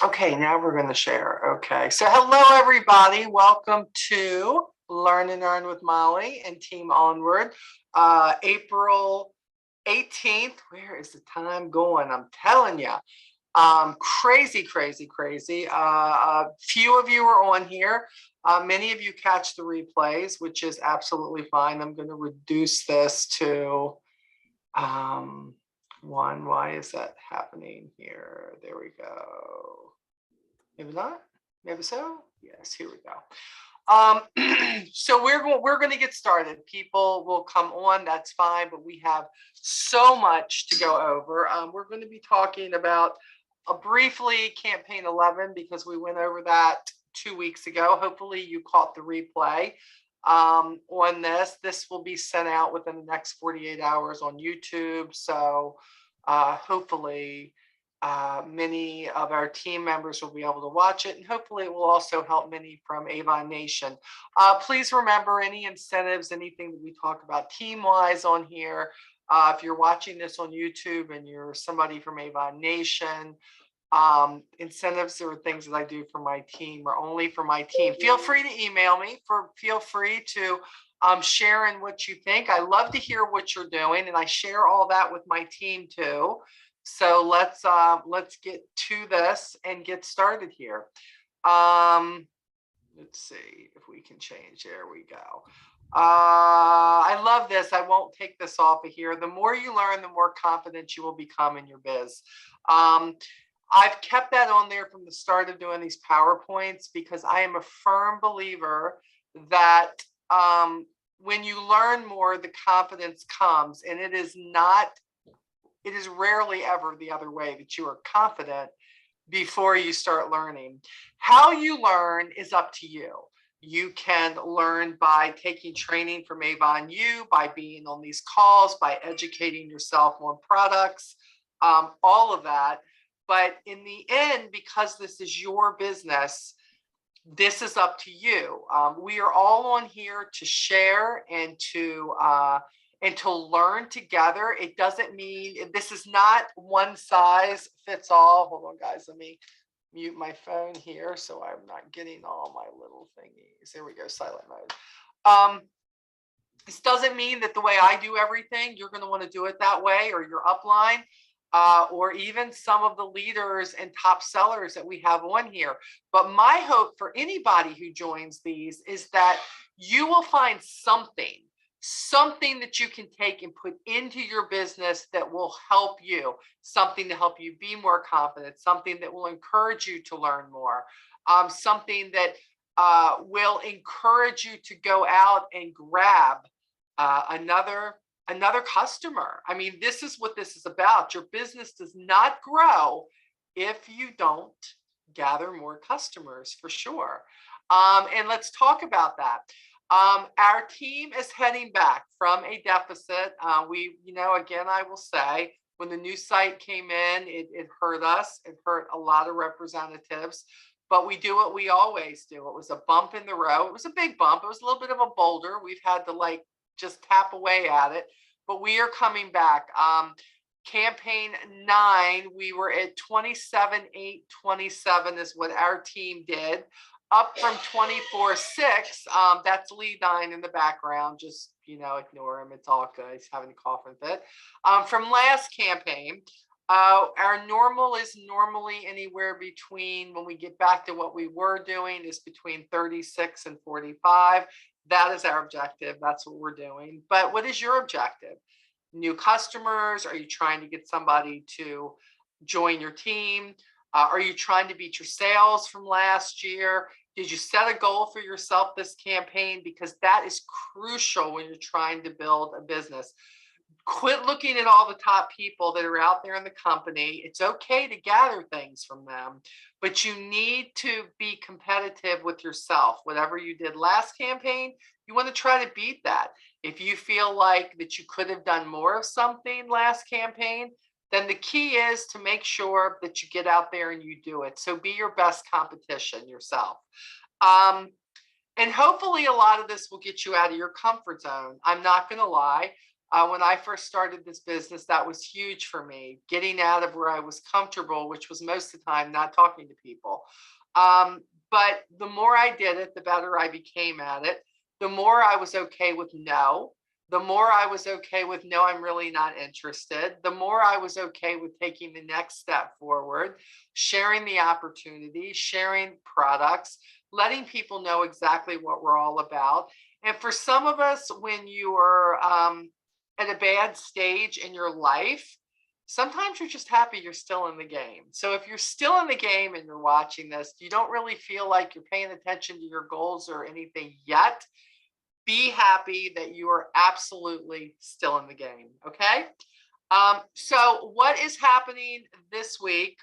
Okay, now we're going to share. Okay, so hello everybody. Welcome to Learn and Earn with Molly and Team Onward. April 18th. Where is the time going? I'm telling you. Crazy, crazy, crazy. A few of you are on here. Many of you catch the replays, which is absolutely fine. I'm going to reduce this to one. Why is that happening here? There we go. Maybe not. Maybe so. Yes, here we go. So we're going to get started. People will come on. That's fine, but we have so much to go over. We're going to be talking about briefly campaign 11 because we went over that 2 weeks ago. Hopefully you caught the replay on this. This will be sent out within the next 48 hours on YouTube. So hopefully many of our team members will be able to watch it, and hopefully it will also help many from Avon Nation. Please remember any incentives, anything that we talk about team-wise on here. If you're watching this on YouTube and you're somebody from Avon Nation, incentives or things that I do for my team are only for my team. Feel free to email me. Feel free to share in what you think. I love to hear what you're doing, and I share all that with my team too. So let's get to this and get started here. Let's see if we can change. There we go. I love this. I won't take this off of here. The more you learn, the more confident you will become in your biz. I've kept that on there from the start of doing these PowerPoints because I am a firm believer that when you learn more, the confidence comes, and it is rarely ever the other way, that you are confident before you start learning. How you learn is up to you. You can learn by taking training from Avon U, by being on these calls, by educating yourself on products, all of that. But in the end, because this is your business, this is up to you. We are all on here to share and to learn together. It doesn't mean, this is not one size fits all. Hold on, guys. Let me mute my phone here so I'm not getting all my little thingies. There we go, silent mode. This doesn't mean that the way I do everything, you're going to want to do it that way, or your upline, or even some of the leaders and top sellers that we have on here. But my hope for anybody who joins these is that you will find something that you can take and put into your business that will help you, something to help you be more confident, something that will encourage you to learn more, something that will encourage you to go out and grab another customer. I mean, this is what this is about. Your business does not grow if you don't gather more customers, for sure. And let's talk about that. Our team is heading back from a deficit. Again, I will say, when the new site came in, it hurt us. It hurt a lot of representatives, but we do what we always do. It was a bump in the road. It was a big bump. It was a little bit of a boulder. We've had to just tap away at it, but we are coming back. Campaign 9, we were at 27,827 is what our team did. Up from 24,600, that's lead 9 in the background. Just, ignore him. It's all good. He's having a coughing fit. From last campaign, our normal is normally anywhere between, when we get back to what we were doing, is between 36 and 45. That is our objective. That's what we're doing. But what is your objective? New customers? Are you trying to get somebody to join your team? Are you trying to beat your sales from last year? Did you set a goal for yourself this campaign? Because that is crucial when you're trying to build a business. Quit looking at all the top people that are out there in the company. It's okay to gather things from them, but you need to be competitive with yourself. Whatever you did last campaign, you want to try to beat that. If you feel like that you could have done more of something last campaign, then the key is to make sure that you get out there and you do it. So be your best competition yourself. And hopefully a lot of this will get you out of your comfort zone. I'm not going to lie. When I first started this business, that was huge for me, getting out of where I was comfortable, which was most of the time not talking to people. Um, but the more I did it, the better I became at it. The more I was okay with no. The more I was okay with no, I'm really not interested. The more I was okay with taking the next step forward, sharing the opportunity, sharing products, letting people know exactly what we're all about. And for some of us, when you are at a bad stage in your life, sometimes you're just happy you're still in the game. So if you're still in the game and you're watching this, you don't really feel like you're paying attention to your goals or anything yet, be happy that you are absolutely still in the game. Okay. So what is happening this week?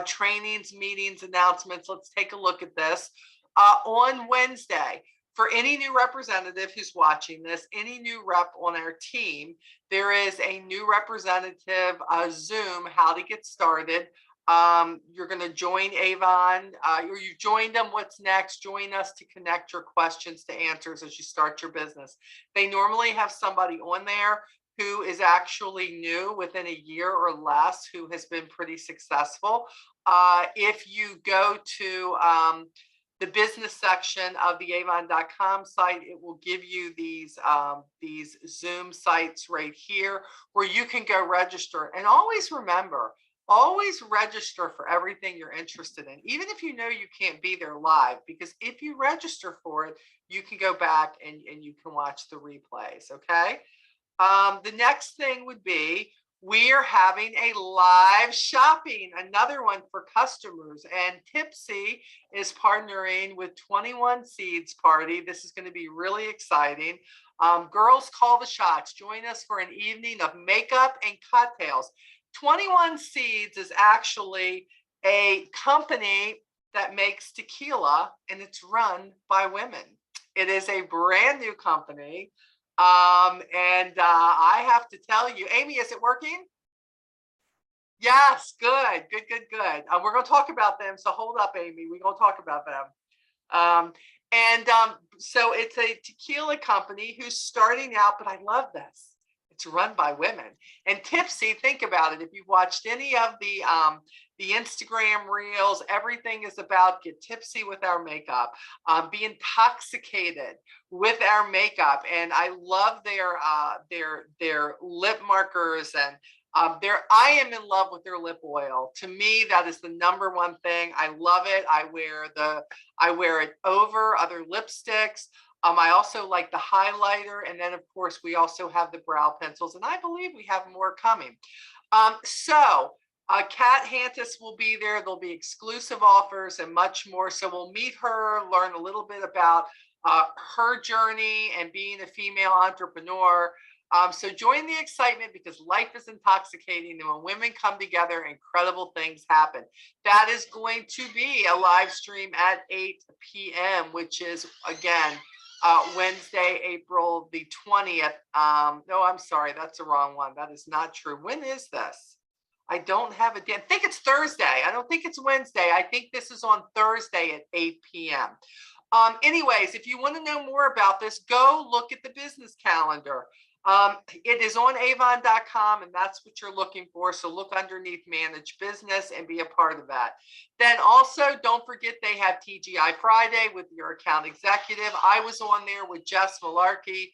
Trainings, meetings, announcements. Let's take a look at this. On Wednesday, for any new representative who's watching this, any new rep on our team, there is a new representative Zoom, how to get started. You're going to join Avon, or you joined them. What's next? Join us to connect your questions to answers as you start your business. They normally have somebody on there who is actually new within a year or less, who has been pretty successful. If you go to the business section of the avon.com site, it will give you these Zoom sites right here where you can go register. And always remember, always register for everything you're interested in, even if you know you can't be there live, because if you register for it, you can go back and you can watch the replays, okay? The next thing would be, we are having a live shopping, another one for customers, and Tipsy is partnering with 21 Seeds Party. This is going to be really exciting. Girls call the shots. Join us for an evening of makeup and cocktails. 21 Seeds is actually a company that makes tequila, and it's run by women. It is a brand new company. I have to tell you, Amy, is it working? Yes, good, good, good, good. We're going to talk about them. So hold up, Amy. We're going to talk about them. So it's a tequila company who's starting out, but I love this. It's run by women. And Tipsy, think about it. If you've watched any of the Instagram reels, everything is about get tipsy with our makeup, be intoxicated with our makeup. And I love their lip markers, and I am in love with their lip oil. To me, that is the number one thing. I love it. I wear it over other lipsticks. I also like the highlighter. And then, of course, we also have the brow pencils. And I believe we have more coming. Kat Hantis will be there. There'll be exclusive offers and much more. So we'll meet her, learn a little bit about her journey and being a female entrepreneur. So join the excitement, because life is intoxicating, and when women come together, incredible things happen. That is going to be a live stream at 8 p.m., which is, again, Wednesday, April the 20th. No, I'm sorry, that's the wrong one. That is not true. When is this? I don't have a day. I think it's Thursday. I don't think it's Wednesday. I think this is on Thursday at 8 p.m. Anyways, if you want to know more about this, go look at the business calendar. It is on avon.com, and that's what you're looking for. So look underneath Manage Business and be a part of that. Then also, don't forget they have TGI Friday with your account executive. I was on there with Jess Malarkey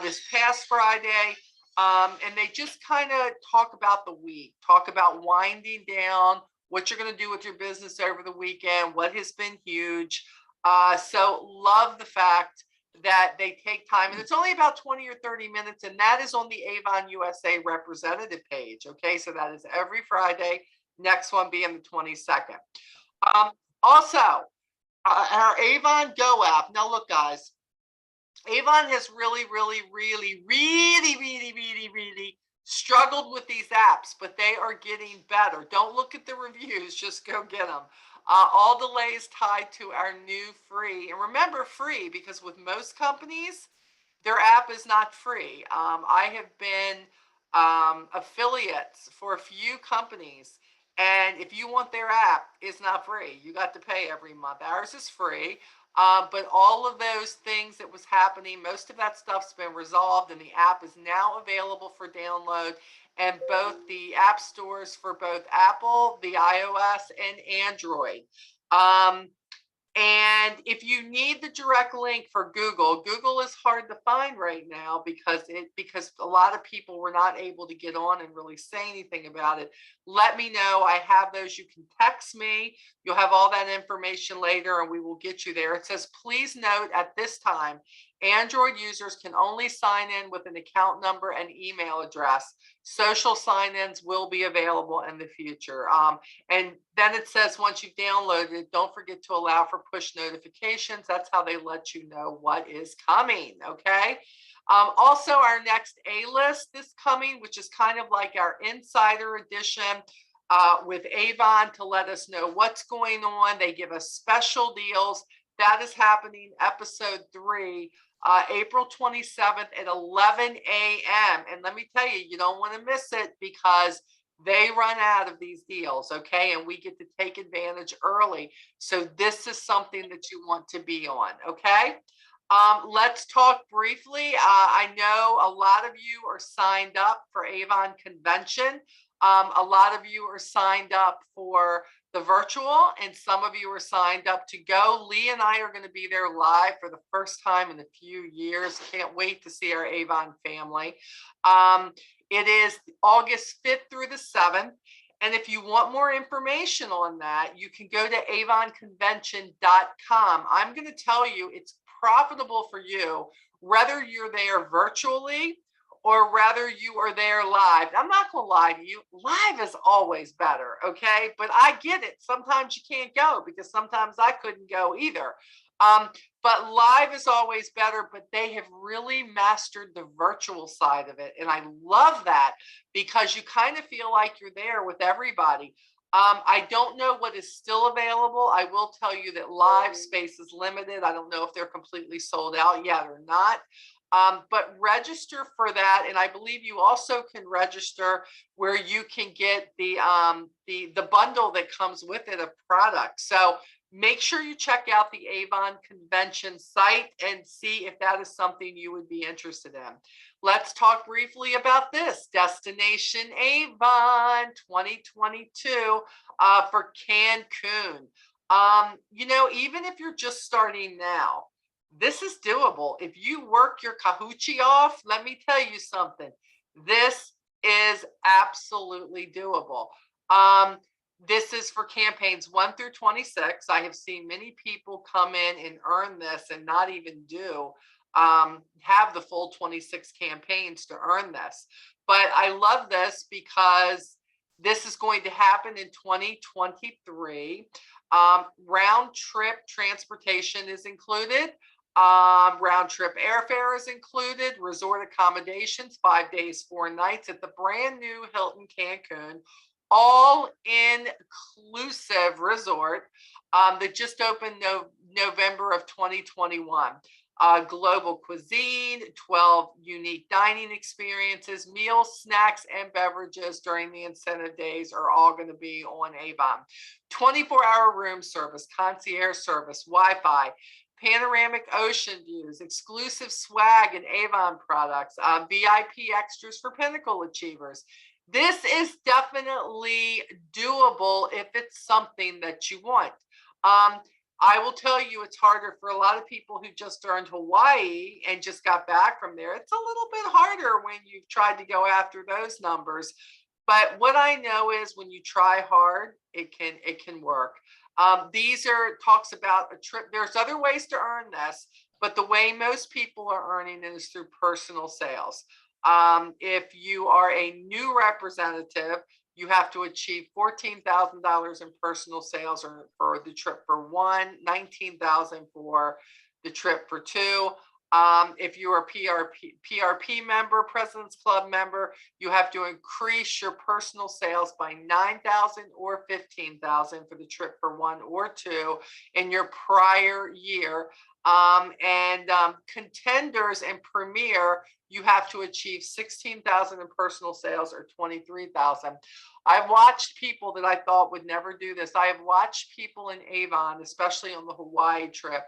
this past Friday. And they just kind of talk about the week, talk about winding down, what you're going to do with your business over the weekend, what has been huge. So love the fact that they take time, and it's only about 20 or 30 minutes, and that is on the Avon USA representative page. Okay, so that is every Friday, next one being the 22nd. Also, our Avon Go app. Now look, guys, Avon has really struggled with these apps, but they are getting better. Don't look at the reviews, just go get them. All delays tied to our new free. And remember, free, because with most companies, their app is not free. I have been affiliates for a few companies, and if you want their app, it's not free. You got to pay every month. Ours is free. But all of those things that was happening, most of that stuff's been resolved, and the app is now available for download. And both the app stores for both Apple, the iOS, and Android. Um, and if you need the direct link for Google, Google is hard to find right now because a lot of people were not able to get on and really say anything about it. Let me know. I have those. You can text me. You'll have all that information later and we will get you there. It says, please note at this time, Android users can only sign in with an account number and email address. Social sign-ins will be available in the future. And then it says once you've downloaded it, don't forget to allow for push notifications. That's how they let you know what is coming, okay? Also, our next A-list is coming, which is kind of like our insider edition with Avon to let us know what's going on. They give us special deals. That is happening episode 3. April 27th at 11 a.m. And let me tell you, you don't want to miss it because they run out of these deals, okay? And we get to take advantage early. So this is something that you want to be on, okay? Let's talk briefly. I know a lot of you are signed up for Avon Convention. A lot of you are signed up for the virtual, and some of you are signed up to go. Lee and I are going to be there live for the first time in a few years. Can't wait to see our Avon family. It is August 5th through the 7th. And if you want more information on that, you can go to avonconvention.com. I'm going to tell you it's profitable for you, whether you're there virtually or whether you are there live. I'm not going to lie to you. Live is always better, okay? But I get it. Sometimes you can't go because sometimes I couldn't go either. But live is always better, but they have really mastered the virtual side of it. And I love that because you kind of feel like you're there with everybody. I don't know what is still available. I will tell you that live space is limited. I don't know if they're completely sold out yet or not. But register for that, and I believe you also can register where you can get the bundle that comes with it of products. So make sure you check out the Avon Convention site and see if that is something you would be interested in. Let's talk briefly about this Destination Avon 2022 for Cancun. You know, even if you're just starting now, this is doable. If you work your kahuchi off, let me tell you something. This is absolutely doable. This is for campaigns 1 through 26. I have seen many people come in and earn this and not even have the full 26 campaigns to earn this. But I love this because this is going to happen in 2023. Round trip transportation is included. Round trip airfare is included. Resort accommodations, 5 days, 4 nights at the brand new Hilton Cancun, all inclusive resort that just opened November of 2021. Global cuisine, 12 unique dining experiences, meals, snacks, and beverages during the incentive days are all going to be on Avon. 24-hour room service, concierge service, Wi-Fi, panoramic ocean views, exclusive swag and Avon products, VIP extras for Pinnacle Achievers. This is definitely doable if it's something that you want. I will tell you it's harder for a lot of people who just earned Hawaii and just got back from there. It's a little bit harder when you've tried to go after those numbers. But what I know is when you try hard, it can work. These are talks about a trip. There's other ways to earn this, but the way most people are earning it is through personal sales. If you are a new representative, you have to achieve $14,000 in personal sales or for the trip for 1, $19,000 for the trip for 2. If you are a PRP member, President's Club member, you have to increase your personal sales by 9,000 or 15,000 for the trip for 1 or 2 in your prior year. Contenders and Premier, you have to achieve 16,000 in personal sales or 23,000. I've watched people that I thought would never do this. I have watched people in Avon, especially on the Hawaii trip,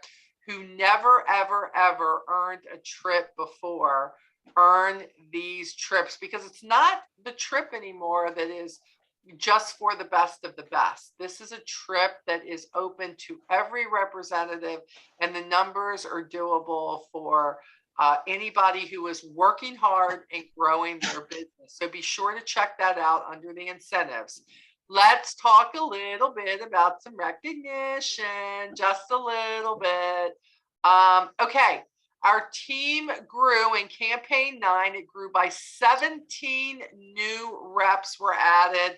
who never, ever, ever earned a trip before earn these trips, because it's not the trip anymore that is just for the best of the best. This is a trip that is open to every representative, and the numbers are doable for anybody who is working hard and growing their business. So be sure to check that out under the incentives. Let's talk a little bit about some recognition, just a little bit. Okay, our team grew in campaign 9. It grew by 17 new reps were added.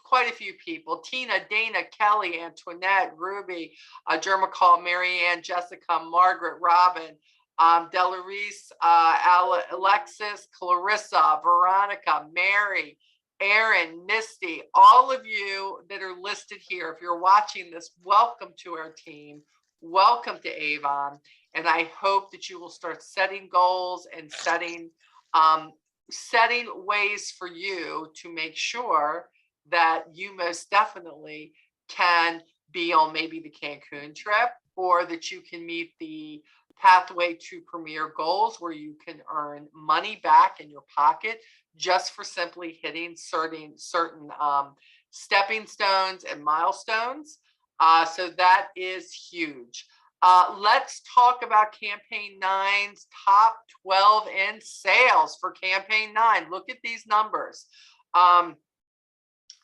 Quite a few people: Tina, Dana, Kelly, Antoinette, Ruby, Jermacall, Marianne, Jessica, Margaret, Robin, Delarice, Alexis, Clarissa, Veronica, Mary, Aaron, Misty, all of you that are listed here. If you're watching this, welcome to our team. Welcome to Avon. And I hope that you will start setting goals and setting ways for you to make sure that you most definitely can be on maybe the Cancun trip, or that you can meet the pathway to premier goals where you can earn money back in your pocket just for simply hitting certain stepping stones and milestones. So that is huge. Let's talk about campaign 9's top 12 in sales for campaign 9. Look at these numbers.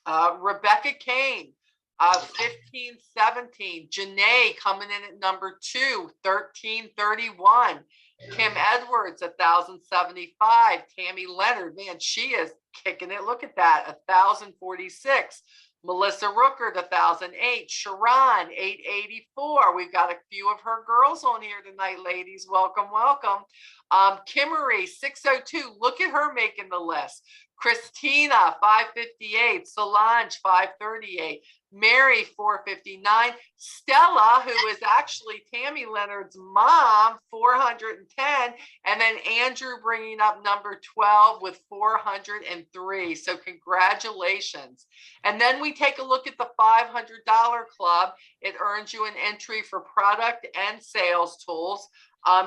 Rebecca Kane, 1517. Janae coming in at number 2, 1331. Kim Edwards, 1075. Tammy Leonard, man, she is kicking it. Look at that, 1046. Melissa Rookert, 1008. Sharon, 884. We've got a few of her girls on here tonight, ladies. Welcome, welcome. Kimmery, 602. Look at her making the list. Christina, 558. Solange, 538. Mary, 459. Stella, who is actually Tammy Leonard's mom, 410. And then Andrew bringing up number 12 with 403. So congratulations. And then we take a look at the $500 club. It earns you an entry for product and sales tools.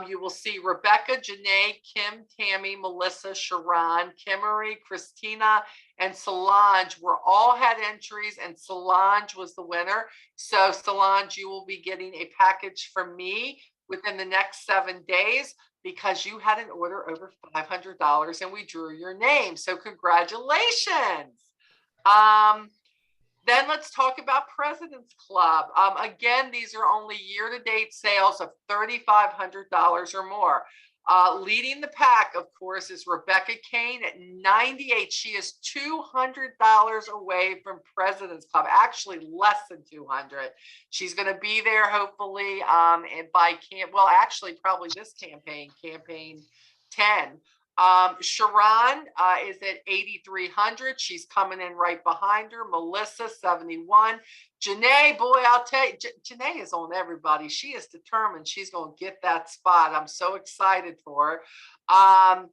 You will see Rebecca, Janae, Kim, Tammy, Melissa, Sharon, Kimmery, Christina, and Solange were all had entries, and Solange was the winner. So Solange, you will be getting a package from me within the next 7 days because you had an order over $500 and we drew your name. So congratulations. Then let's talk about President's Club. Again, these are only year-to-date sales of $3,500 or more. Leading the pack, of course, is Rebecca Kane at 98. She is $200 away from President's Club, actually less than 200. She's going to be there hopefully and probably this campaign 10. Sharon is at 8,300. She's coming in right behind her. Melissa, 71. Janae, boy, I'll tell you, Janae is on everybody. She is determined she's going to get that spot. I'm so excited for her.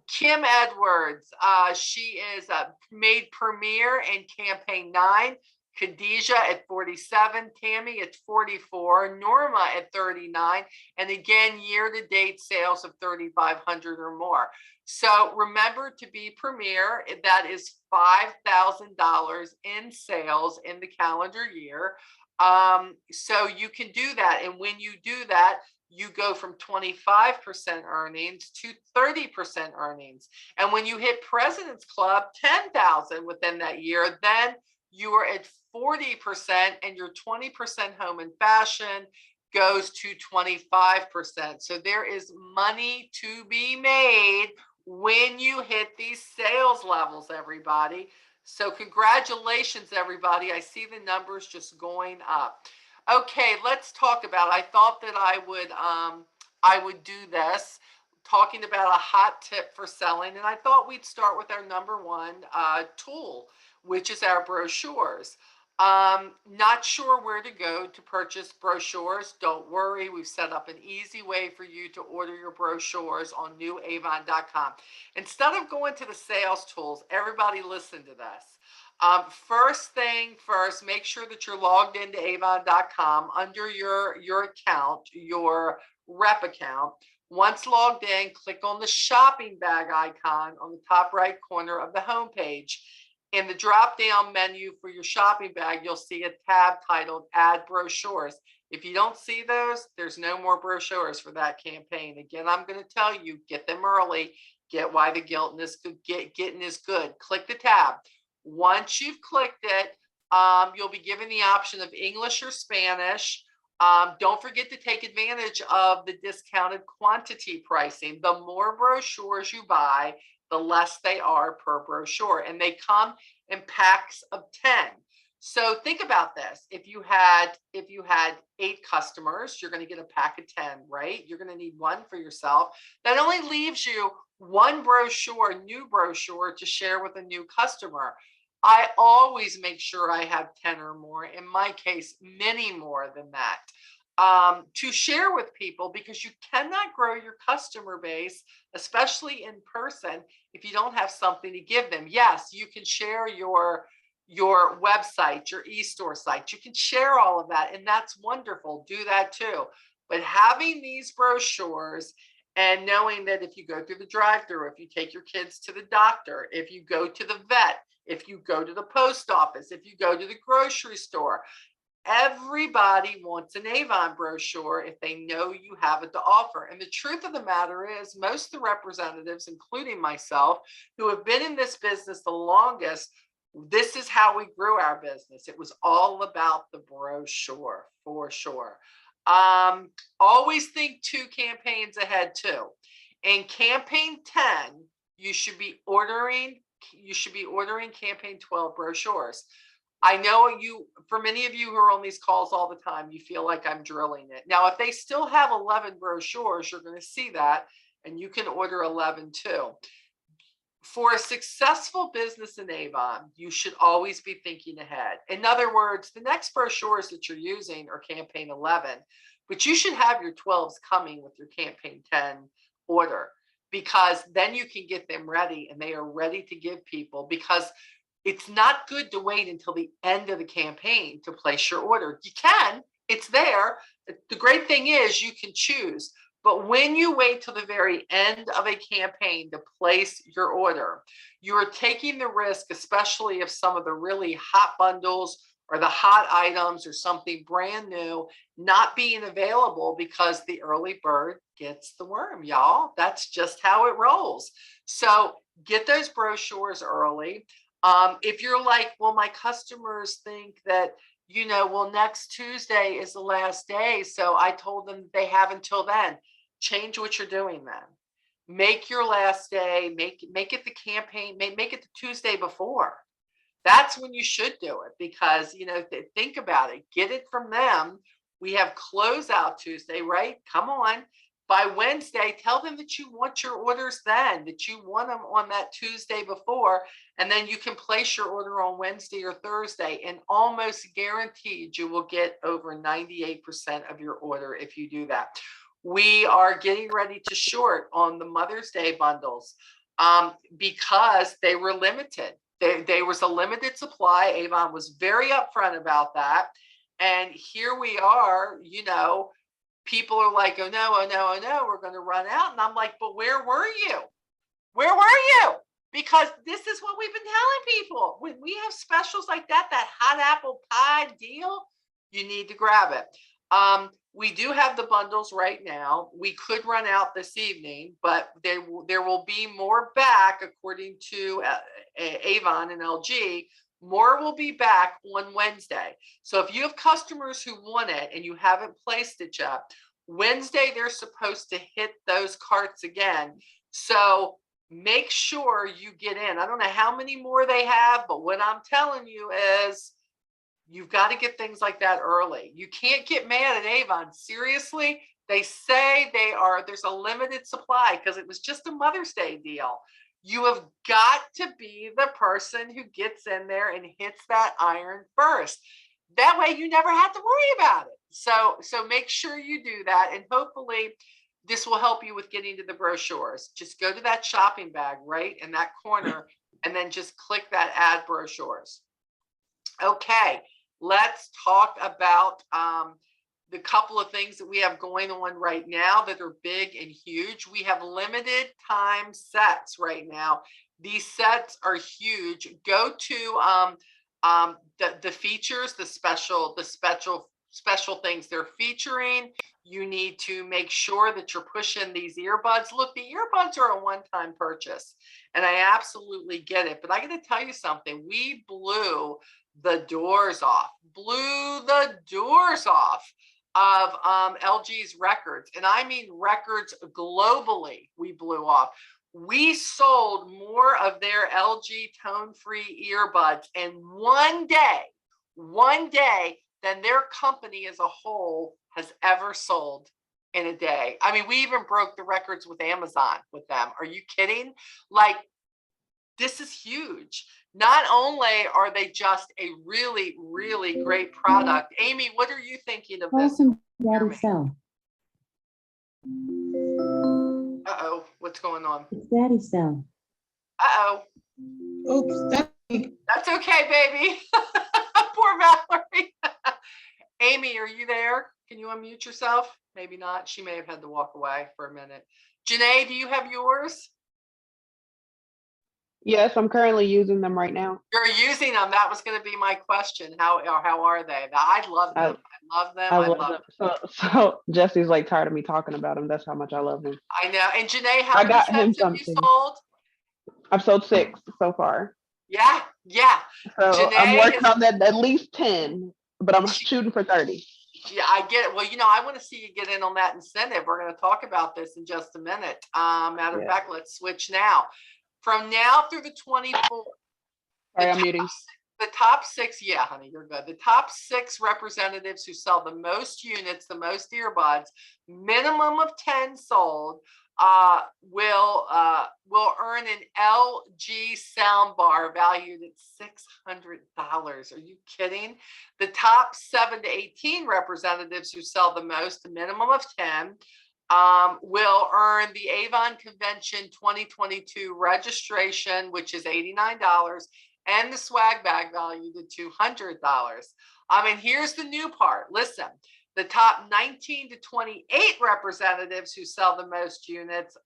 Kim Edwards, she is made premier in campaign 9. Khadijah at 47, Tammy at 44, Norma at 39, and again, year-to-date sales of 3,500 or more. So remember, to be premier, that is $5,000 in sales in the calendar year. So you can do that, and when you do that, you go from 25% earnings to 30% earnings. And when you hit President's Club, 10,000 within that year, then you are at 40%, and your 20% home and fashion goes to 25%. So there is money to be made when you hit these sales levels, everybody. So congratulations, everybody. I see the numbers just going up. Okay, let's talk about, I thought that I would do this, talking about a hot tip for selling. And I thought we'd start with our number one tool, which is our brochures. Not sure where to go to purchase brochures? Don't worry, we've set up an easy way for you to order your brochures on newavon.com. Instead of going to the sales tools, everybody listen to this. First thing first, make sure that you're logged into avon.com under your account, your rep account. Once logged in, click on the shopping bag icon on the top right corner of the home page. In the drop down menu for your shopping bag, you'll see a tab titled Add Brochures. If you don't see those, there's no more brochures for that campaign. Again, I'm going to tell you, get them early. Get why the getting is good. Click the tab. Once you've clicked it, you'll be given the option of English or Spanish. Don't forget to take advantage of the discounted quantity pricing. The more brochures you buy, the less they are per brochure, and they come in packs of 10. So think about this. If you had 8 customers, you're going to get a pack of 10, right? You're going to need one for yourself. That only leaves you one brochure, new brochure to share with a new customer. I always make sure I have 10 or more. In my case, many more than that. To share with people, because you cannot grow your customer base, especially in person, if you don't have something to give them. Yes, you can share your website, your e-store site. You can share all of that, and that's wonderful. Do that too. But having these brochures and knowing that if you go through the drive-through, if you take your kids to the doctor, if you go to the vet, if you go to the post office, if you go to the grocery store, everybody wants an Avon brochure if they know you have it to offer. And the truth of the matter is, most of the representatives, including myself, who have been in this business the longest, this is how we grew our business. It was all about the brochure, for sure. Always think 2 campaigns ahead too. In campaign 10, you should be ordering campaign 12 brochures. I know for many of you who are on these calls all the time, you feel like I'm drilling it. Now, if they still have 11 brochures, you're going to see that, and you can order 11 too. For a successful business in Avon, you should always be thinking ahead. In other words, the next brochures that you're using are campaign 11, but you should have your 12s coming with your campaign 10 order, because then you can get them ready and they are ready to give people, because it's not good to wait until the end of the campaign to place your order. You can, it's there. The great thing is you can choose. But when you wait till the very end of a campaign to place your order, you are taking the risk, especially if some of the really hot bundles or the hot items or something brand new not being available, because the early bird gets the worm, y'all. That's just how it rolls. So get those brochures early. If you're like, well, my customers think that, well, next Tuesday is the last day, so I told them they have until then. Change what you're doing then. Make your last day, make it the campaign, make it the Tuesday before. That's when you should do it, because, think about it. Get it from them. We have closeout Tuesday, right? Come on. By Wednesday, tell them that you want your orders then, that you want them on that Tuesday before, and then you can place your order on Wednesday or Thursday, and almost guaranteed you will get over 98% of your order if you do that. We are getting ready to short on the Mother's Day bundles because they were limited. There was a limited supply. Avon was very upfront about that. And here we are, people are like, oh no, we're going to run out. And I'm like, but where were you? Where were you? Because this is what we've been telling people. When we have specials like that hot apple pie deal, you need to grab it. We do have the bundles right now. We could run out this evening, but there will be more back, according to Avon and LG. More will be back on Wednesday. So if you have customers who want it and you haven't placed it yet, Wednesday they're supposed to hit those carts again. So make sure you get in. I don't know how many more they have, but what I'm telling you is you've got to get things like that early. You can't get mad at Avon. Seriously, they say there's a limited supply because it was just a Mother's Day deal. You have got to be the person who gets in there and hits that iron first. That way you never have to worry about it. So make sure you do that, and hopefully this will help you with getting to the brochures. Just go to that shopping bag right in that corner, and then just click that add brochures. Okay, let's talk about the couple of things that we have going on right now that are big and huge. We have limited time sets right now. These sets are huge. Go to the features, the special things they're featuring. You need to make sure that you're pushing these earbuds. Look, the earbuds are a one-time purchase, and I absolutely get it. But I got to tell you something. We blew the doors off of LG's records. And I mean records globally, we blew off. We sold more of their LG tone-free earbuds in one day than their company as a whole has ever sold in a day. I mean, we even broke the records with Amazon with them. Are you kidding? Like, this is huge. Not only are they just a really, really great product. Amy, what are you thinking of this? Daddy cell. Uh-oh, what's going on? It's Daddy cell. Uh-oh. Oops. That's okay, baby. Poor Valerie. Amy, are you there? Can you unmute yourself? Maybe not. She may have had to walk away for a minute. Janae, do you have yours? Yes, I'm currently using them right now. You're using them. That was going to be my question. How are they? I love them. I love them. I love them. So Jesse's like tired of me talking about them. That's how much I love them. I know. And Janae, how I many got him sets have you something. sold? I've sold 6 so far. Yeah. So Janae I'm working on that at least 10, but I'm shooting for 30. Yeah, I get it. Well, I want to see you get in on that incentive. We're going to talk about this in just a minute. Matter of fact, let's switch now. From now through the 24th. Sorry, I'm muting. The top 6, yeah, honey, you're good. The top 6 representatives who sell the most units, the most earbuds, minimum of 10 sold, will earn an LG soundbar valued at $600. Are you kidding? The top 7 to 18 representatives who sell the most, a minimum of 10, will earn the Avon Convention 2022 registration, which is $89, and the swag bag valued at $200. I mean, here's the new part. Listen, the top 19 to 28 representatives who sell the most units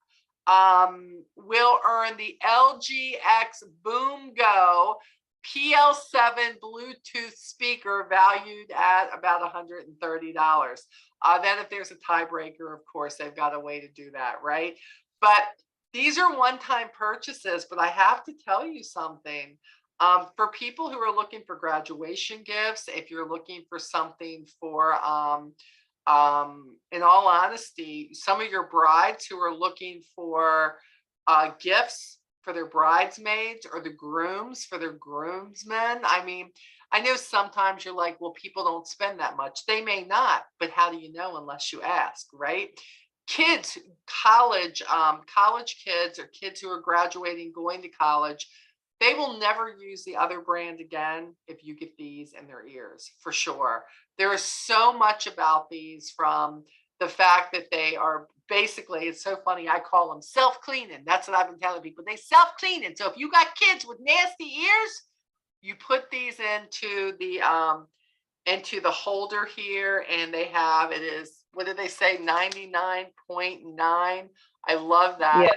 will earn the LGX Boom Go PL7 Bluetooth speaker valued at about $130. Then if there's a tiebreaker, of course, they've got a way to do that, right? But these are one-time purchases, but I have to tell you something. For people who are looking for graduation gifts, if you're looking for something for, in all honesty, some of your brides who are looking for gifts for their bridesmaids or the grooms for their groomsmen. I mean, I know sometimes you're like, well, people don't spend that much. They may not, but how do you know unless you ask, right? Kids, college kids or kids who are graduating, going to college, they will never use the other brand again if you get these in their ears, for sure. There is so much about these, from the fact that they are basically, it's so funny, I call them self-cleaning. That's what I've been telling people. They self-cleaning. So if you got kids with nasty ears, you put these into the holder here, and they have, it is, what did they say, 99.9. I love that. Yeah.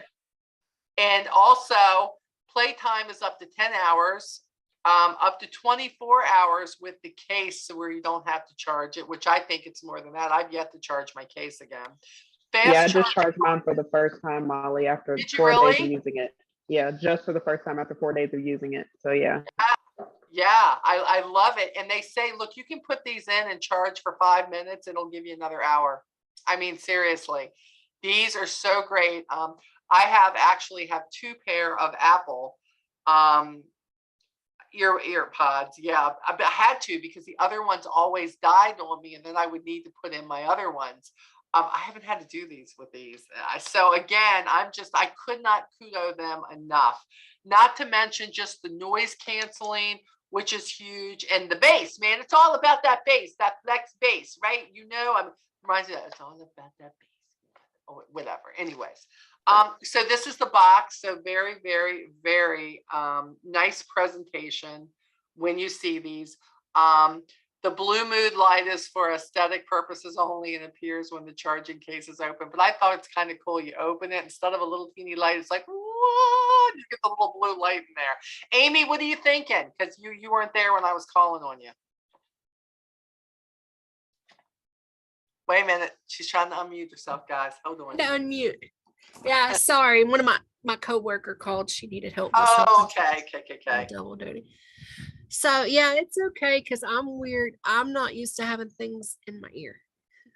And also, playtime is up to 10 hours, up to 24 hours with the case, where you don't have to charge it, which I think it's more than that. I've yet to charge my case again. Yeah, I just charged mine for the first time, Molly, after 4 days of using it. Yeah, just for the first time after 4 days of using it. So yeah. Yeah, I love it. And they say, look, you can put these in and charge for 5 minutes. It'll give you another hour. I mean, seriously, these are so great. I actually have 2 pair of Apple earpods. Yeah, I had to, because the other ones always died on me, and then I would need to put in my other ones. I haven't had to do these with these. So again, I could not kudo them enough. Not to mention just the noise canceling, which is huge, and the bass, man. It's all about that bass, that flex bass, right? Reminds me, it's all about that bass. Oh, whatever. Anyways, So this is the box. So very, very, very nice presentation when you see these. The blue mood light is for aesthetic purposes only and appears when the charging case is open. But I thought it's kind of cool. You open it, instead of a little teeny light, it's like, what? You get the little blue light in there. Amy, what are you thinking? Because you weren't there when I was calling on you. Wait a minute. She's trying to unmute herself, guys. Hold on. To unmute. Yeah, sorry. One of my coworker called. She needed help with Oh, something. okay. Double duty. So yeah, it's okay because I'm weird. I'm not used to having things in my ear.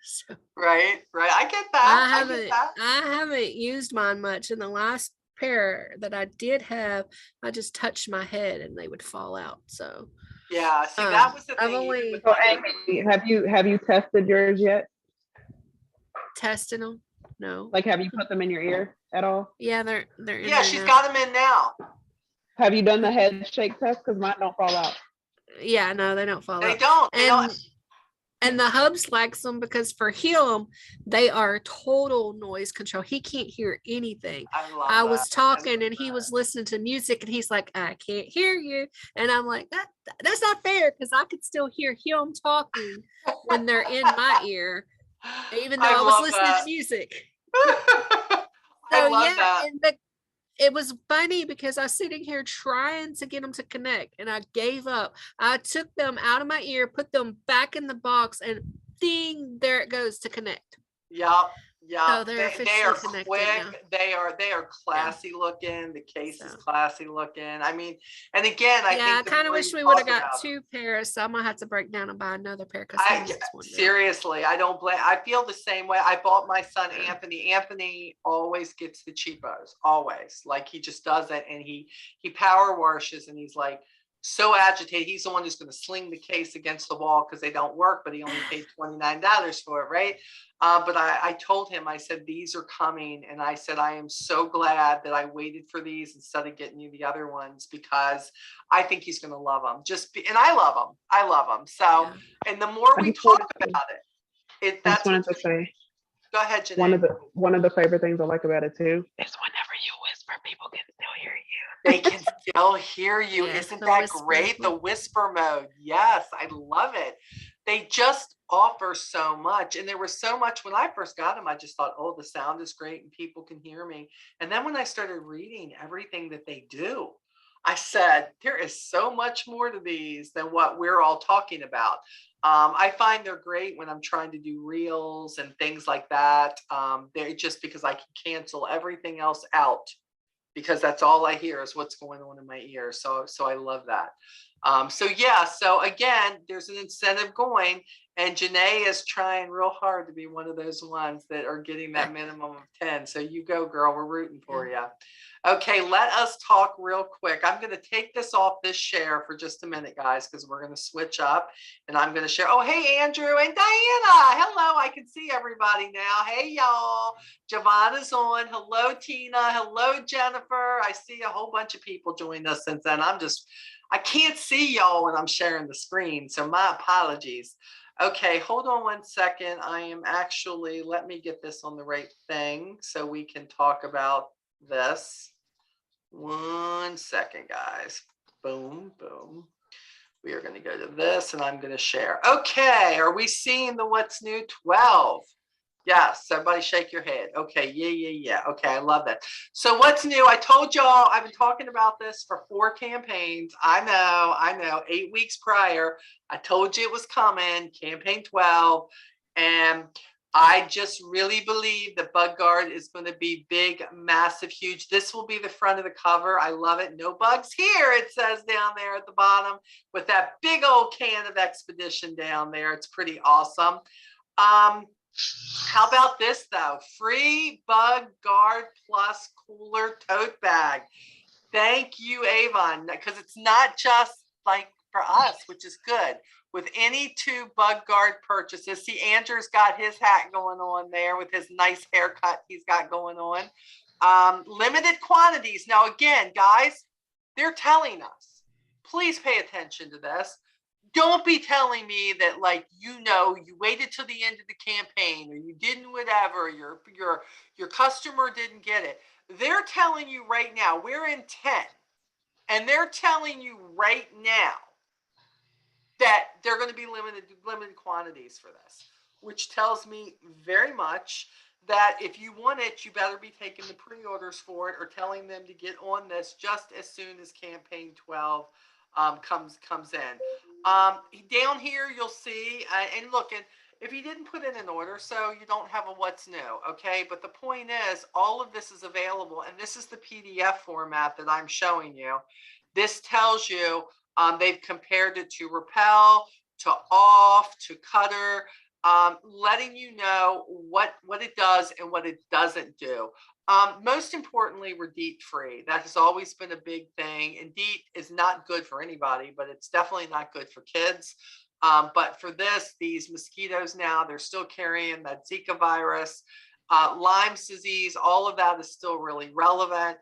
So Right. I get that. I haven't used mine much. In the last pair that I did have, I just touched my head and they would fall out. So Yeah, see, that was the I've thing. only So Amy, have you tested yours yet? tested them. No. Like, have you put them in your ear at all? Yeah, they're in Yeah, there she's now. got them in now. Have you done the head shake test? Because mine don't fall out. Yeah, no, they don't fall They out. don't. They don't. And the hubs likes them because for him, they are total noise control. He can't hear anything. I was talking and he was listening to music and he's like, I can't hear you. And I'm like, that's not fair because I could still hear him talking when they're in my ear, even though I was listening to music. I love that. And it was funny because I was sitting here trying to get them to connect and I gave up. I took them out of my ear, put them back in the box, and ding, there it goes to connect. Yep. So they're They officially are connected quick. now. They are classy looking. The case is classy looking. I mean, and again, I kind of wish we would have got two pairs. So I'm gonna have to break down and buy another pair because seriously, I don't blame. I feel the same way. I bought my son Anthony. Anthony always gets the cheapos, always. Like he just does it, and he power washes, and he's like so agitated. He's the one who's going to sling the case against the wall because they don't work, but he only paid $29 for it, right? But I told him, I said, these are coming. And I said, I am so glad that I waited for these instead of getting you the other ones, because I think he's going to love them. And I love them. I love them. So, and the more we talk about it, that's what I wanted to say. Go ahead, Janae. One of the favorite things I like about it too is whenever you whisper, people can still hear you. They can still hear you. Yes, isn't that great? The whisper mode. Yes, I love it. They just offer so much. And there was so much when I first got them. I just thought, oh, the sound is great and people can hear me. And then when I started reading everything that they do, I said, there is so much more to these than what we're all talking about. I find they're great when I'm trying to do reels and things like that. They're just because I can cancel everything else out, because that's all I hear is what's going on in my ear. So I love that. So again, there's an incentive going, and Janae is trying real hard to be one of those ones that are getting that minimum of 10. So you go, girl, we're rooting for you. Okay, let us talk real quick. I'm going to take this off this share for just a minute, guys, because we're going to switch up and I'm going to share. Oh, hey, Andrew and Diana. Hello. I can see everybody now. Hey, y'all. Giovanna's on. Hello, Tina. Hello, Jennifer. I see a whole bunch of people joined us since then. I can't see y'all when I'm sharing the screen, so my apologies. Okay, hold on one second. I am actually, let me get this on the right thing so we can talk about this. 1 second, guys. Boom, boom. We are going to go to this and I'm going to share. Okay, are we seeing the what's new 12? Yes, everybody shake your head. Okay, yeah. Okay, I love that. So what's new? I told y'all I've been talking about this for 4 campaigns. I know, 8 weeks prior. I told you it was coming, campaign 12. And I just really believe that Bug Guard is going to be big, massive, huge. This will be the front of the cover. I love it. No bugs here, it says down there at the bottom with that big old can of Expedition down there. It's pretty awesome. How about this though? Free Bug Guard Plus cooler tote bag. Thank you, Avon, because it's not just like for us, which is good. With any 2 Bug Guard purchases, see, Andrew's got his hat going on there with his nice haircut he's got going on. Limited quantities. Now, again, guys, they're telling us, please pay attention to this. Don't be telling me that, like, you waited till the end of the campaign, or you didn't whatever, your customer didn't get it. They're telling you right now, we're in 10, and they're telling you right now that they're going to be limited quantities for this, which tells me very much that if you want it, you better be taking the pre-orders for it, or telling them to get on this just as soon as campaign 12 comes in. Down here you'll see, and look, and if you didn't put in an order, so you don't have a what's new, okay? But the point is, all of this is available, and this is the PDF format that I'm showing you. This tells you they've compared it to Repel, to Off, to Cutter, letting you know what it does and what it doesn't do. Most importantly, we're DEET free. That has always been a big thing. And DEET is not good for anybody, but it's definitely not good for kids. But for this, these mosquitoes now, they're still carrying that Zika virus, Lyme's disease, all of that is still really relevant.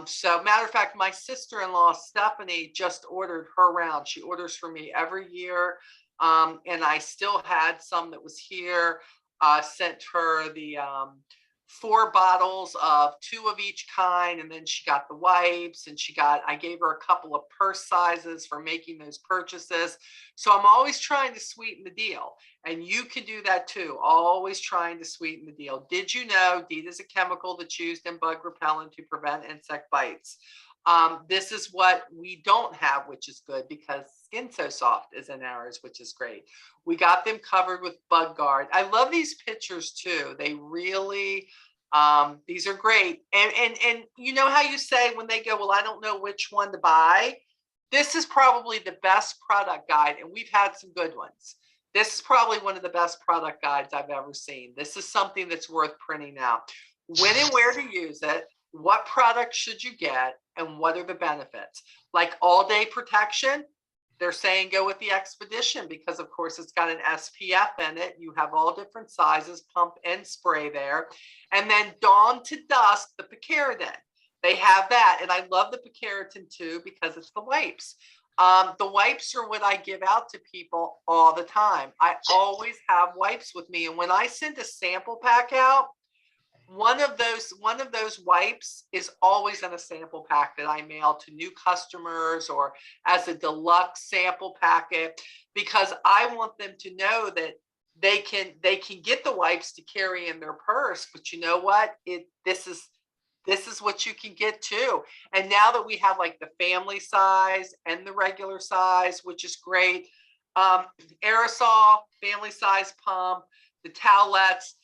So matter of fact, my sister-in-law, Stephanie, just ordered her round. She orders for me every year. And I still had some that was here, sent her the 4 bottles of 2 of each kind, and then she got the wipes, and I gave her a couple of purse sizes for making those purchases. So I'm always trying to sweeten the deal, and you can do that too, always trying to sweeten the deal. Did you know DEET is a chemical that's used in bug repellent to prevent insect bites? This is what we don't have, which is good, because Skin So Soft is in ours, which is great. We got them covered with Bug Guard. I love these pictures too. They really, these are great. And you know how you say when they go, well, I don't know which one to buy. This is probably the best product guide, and we've had some good ones. This is probably one of the best product guides I've ever seen. This is something that's worth printing out. When and where to use it, what product should you get, and what are the benefits? Like all-day protection, they're saying go with the Expedition, because of course it's got an SPF in it. You have all different sizes, pump and spray there. And then dawn to dusk, the picaridin. They have that, and I love the picaridin too, because it's the wipes. The wipes are what I give out to people all the time. I always have wipes with me, and when I send a sample pack out, one of those wipes is always in a sample pack that I mail to new customers, or as a deluxe sample packet, because I want them to know that they can get the wipes to carry in their purse. But you know what? This is what you can get too. And now that we have like the family size and the regular size, which is great, aerosol, family size pump, the towelettes.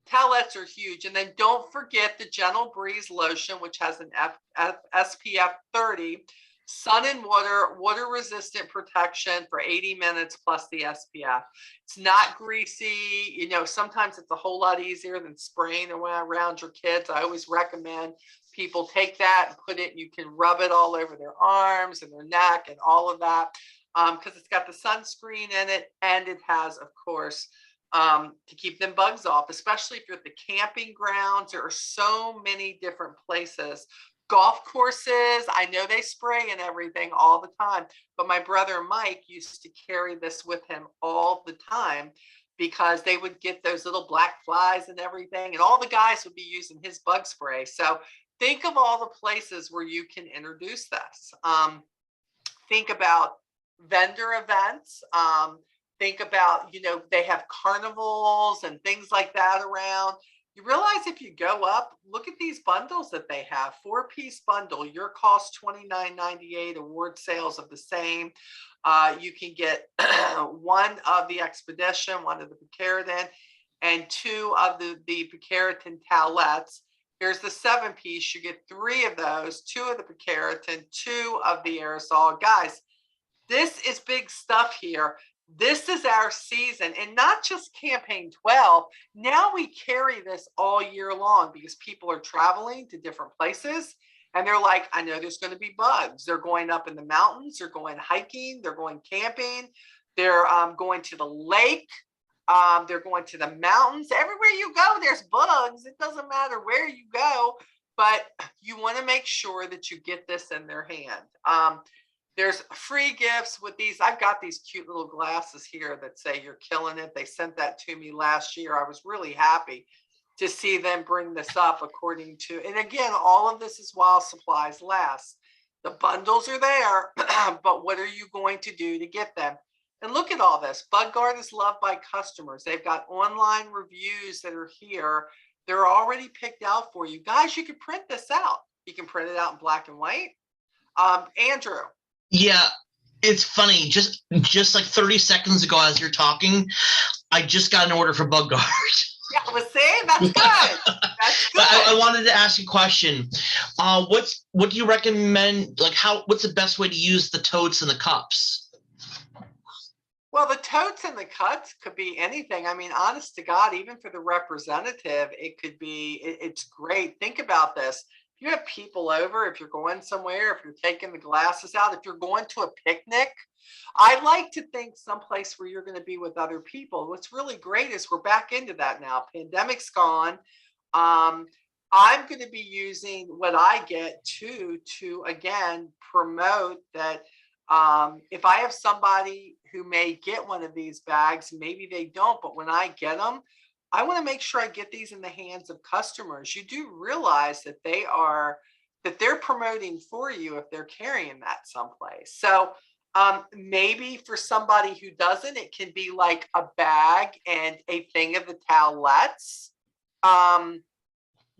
Towelettes are huge. And then don't forget the Gentle Breeze lotion, which has an SPF 30, sun and water resistant protection for 80 minutes plus the SPF. It's not greasy. You know, sometimes it's a whole lot easier than spraying around your kids. I always recommend people take that and put it, you can rub it all over their arms and their neck and all of that, because it's got the sunscreen in it, and it has, of course, to keep them bugs off, especially if you're at the camping grounds. There are so many different places. Golf courses, I know they spray and everything all the time, but my brother Mike used to carry this with him all the time, because they would get those little black flies and everything, and all the guys would be using his bug spray. So think of all the places where you can introduce this. Think about vendor events. Think about, you know, they have carnivals and things like that around. You realize if you go up, look at these bundles that they have. 4-piece bundle, your cost $29.98, award sales of the same. You can get 1 of the Expedition, 1 of the picaridin, and 2 of the picaridin towelettes. Here's the 7-piece. You get 3 of those, 2 of the picaridin, 2 of the aerosol. Guys, this is big stuff here. This is our season, and not just campaign 12. Now we carry this all year long, because people are traveling to different places, and they're like, I know there's going to be bugs. They're going up in the mountains, they're going hiking, they're going camping, they're going to the lake, they're going to the mountains. Everywhere you go, there's bugs. It doesn't matter where you go, but you want to make sure that you get this in their hand. There's free gifts with these. I've got these cute little glasses here that say you're killing it. They sent that to me last year. I was really happy to see them bring this up according to, and again, all of this is while supplies last. The bundles are there, but what are you going to do to get them? And look at all this. BugGuard is loved by customers. They've got online reviews that are here. They're already picked out for you. Guys, you can print this out. You can print it out in black and white. Andrew. Yeah, it's funny. Just like 30 seconds ago, as you're talking, I just got an order for BugGuard. Yeah, I was saying that's good. That's good. I wanted to ask you a question. What do you recommend? Like, what's the best way to use the totes and the cups? Well, the totes and the cups could be anything. I mean, honest to God, even for the representative, it could be, it's great. Think about this. If you have people over, if you're going somewhere, if you're taking the glasses out, if you're going to a picnic, I like to think someplace where you're going to be with other people. What's really great is we're back into that now. Pandemic's gone. I'm going to be using what I get to again, promote that. If I have somebody who may get one of these bags, maybe they don't, but when I get them, I want to make sure I get these in the hands of customers. You do realize that they're promoting for you if they're carrying that someplace. So maybe for somebody who doesn't, it can be like a bag and a thing of the towelettes.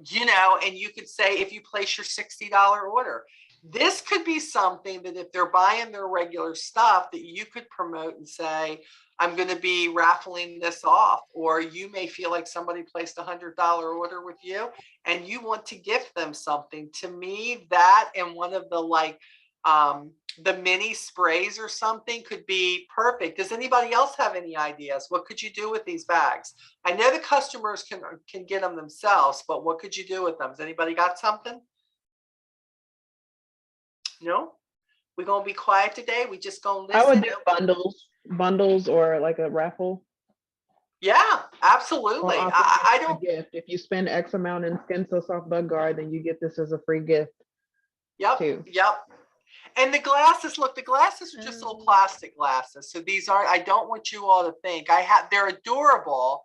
You know, and you could say, if you place your $60 order, this could be something that if they're buying their regular stuff that you could promote and say, I'm going to be raffling this off. Or you may feel like somebody placed a $100 order with you and you want to gift them something. To me, that and one of the the mini sprays or something could be perfect. Does anybody else have any ideas? What could you do with these bags? I know the customers can get them themselves, but what could you do with them? Has anybody got something? No, we're gonna be quiet today. We just gonna listen. I would do bundles or like a raffle. Yeah, absolutely. I don't. Gift. If you spend X amount in Skin So Soft BugGuard, then you get this as a free gift. Yep. Too. Yep. And the glasses. Look, the glasses are just little plastic glasses. So these are. I don't want you all to think they're adorable.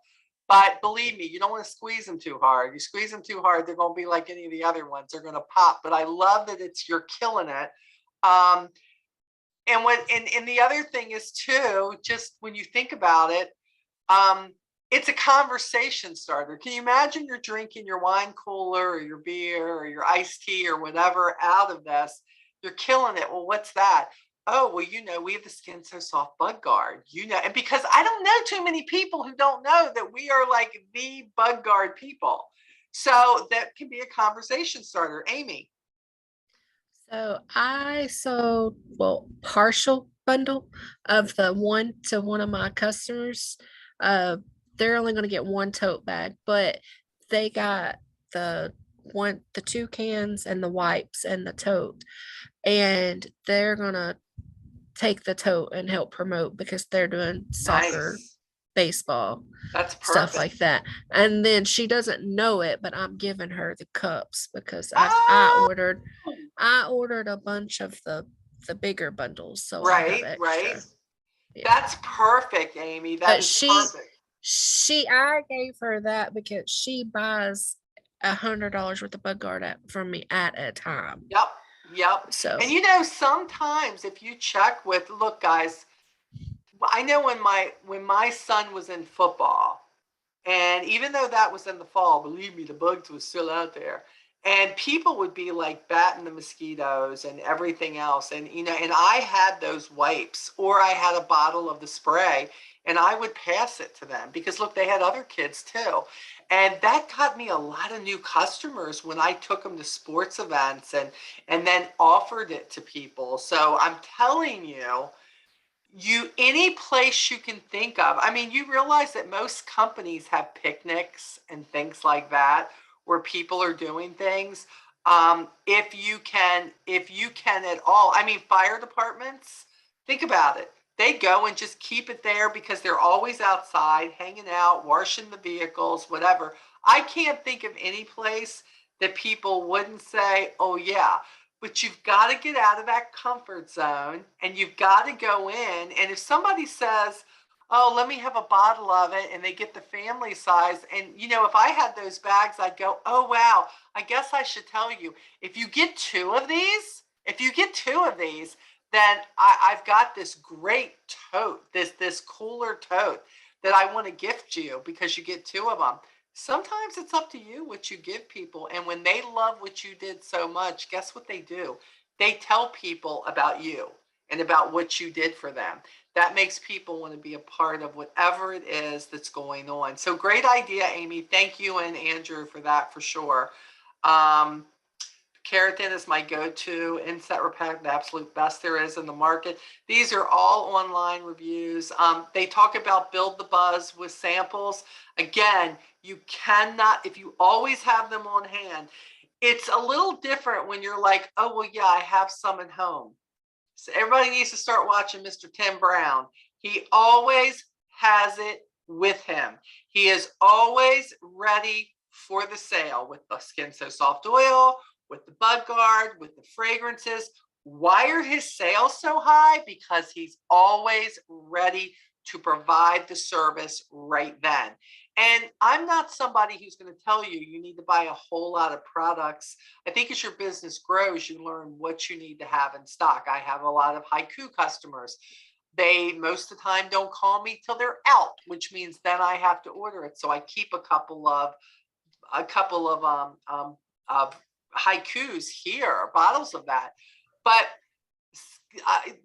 But believe me, you don't want to squeeze them too hard. You squeeze them too hard, they're going to be like any of the other ones. They're going to pop. But I love that you're killing it. And the other thing is too, just when you think about it, it's a conversation starter. Can you imagine you're drinking your wine cooler or your beer or your iced tea or whatever out of this? You're killing it. Well, what's that? Oh, well, you know, we have the Skin So Soft BugGuard, you know, and because I don't know too many people who don't know that we are like the BugGuard people. So that can be a conversation starter. Amy. So I sold, partial bundle of the one to one of my customers. They're only going to get one tote bag, but they got the 2 cans and the wipes and the tote, and they're going to take the tote and help promote because they're doing soccer, Nice. baseball, That's perfect. stuff like that. And then she doesn't know it, but I'm giving her the cups because I ordered a bunch of the bigger bundles. So right. Yeah. That's perfect, Amy. That's perfect. I gave her that because she buys $100 worth of BugGuard from me at a time. Yep. So, and you know, sometimes if you check with, look, guys, I know when my son was in football, and even though that was in the fall, believe me, the bugs was still out there. And people would be like batting the mosquitoes and everything else. And, you know, and I had those wipes or I had a bottle of the spray and I would pass it to them because, look, they had other kids too. And that got me a lot of new customers when I took them to sports events and then offered it to people. So I'm telling you, any place you can think of. I mean, you realize that most companies have picnics and things like that where people are doing things. If you can at all. I mean, fire departments, think about it. They go and just keep it there because they're always outside, hanging out, washing the vehicles, whatever. I can't think of any place that people wouldn't say, oh yeah. but you've got to get out of that comfort zone and you've got to go in. And if somebody says, oh, let me have a bottle of it, and they get the family size, and if I had those bags, I'd go, oh wow, I guess I should tell you, if you get two of these, then I've got this great tote, this cooler tote that I want to gift you because you get two of them. Sometimes it's up to you what you give people. And when they love what you did so much, guess what they do? They tell people about you and about what you did for them. That makes people want to be a part of whatever it is that's going on. So great idea, Amy. Thank you and Andrew for that, for sure. Keratin is my go-to inset repair, the absolute best there is in the market. These are all online reviews. They talk about build the buzz with samples. Again, you cannot, if you always have them on hand, it's a little different when you're like, oh, well, yeah, I have some at home. So everybody needs to start watching Mr. Tim Brown. He always has it with him. He is always ready for the sale with the Skin So Soft oil, with the bud guard, with the fragrances. Why are his sales so high? Because he's always ready to provide the service right then. And I'm not somebody who's going to tell you you need to buy a whole lot of products. I think as your business grows, you learn what you need to have in stock. I have a lot of haiku customers. They most of the time don't call me till they're out, which means then I have to order it. So I keep a couple of haikus here, bottles of that. But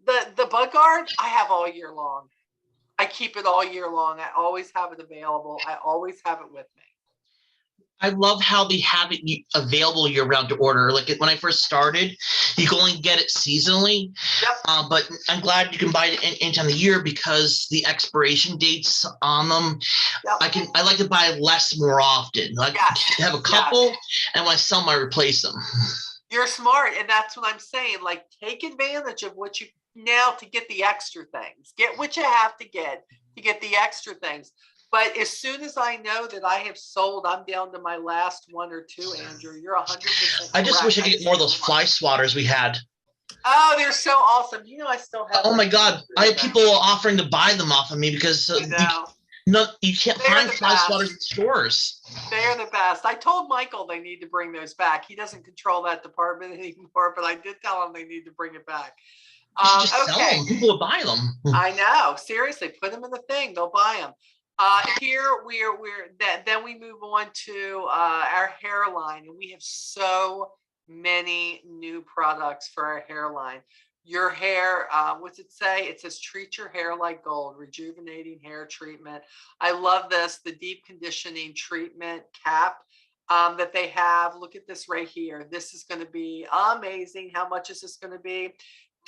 the bud guard I have all year long. I keep it all year long. I always have it available. I always have it with me. I love how they have it available year round to order. Like when I first started, you can only get it seasonally. Yep. But I'm glad you can buy it any time of the year because the expiration dates on them. Yep. I like to buy less more often. Like have a couple, and when I sell them, I replace them. You're smart, and that's what I'm saying. Like, take advantage of what you now to get the extra things. Get what you have to get the extra things. But as soon as I know that I have sold, I'm down to my last one or two, Andrew. You're 100%. I just wish I could get more of those fly swatters we had. Oh, they're so awesome. I still have. Oh my God. I have people offering to buy them off of me because you can't find fly swatters in stores. They're the best. I told Michael they need to bring those back. He doesn't control that department anymore, but I did tell him they need to bring it back. You should just sell them. People would buy them. I know. Seriously, put them in the thing. They'll buy them. Here then we move on to our hairline, and we have so many new products for our hairline. Your hair, what's it say? It says treat your hair like gold, rejuvenating hair treatment. I love this, the deep conditioning treatment cap that they have. Look at this right here. This is going to be amazing. How much is this going to be?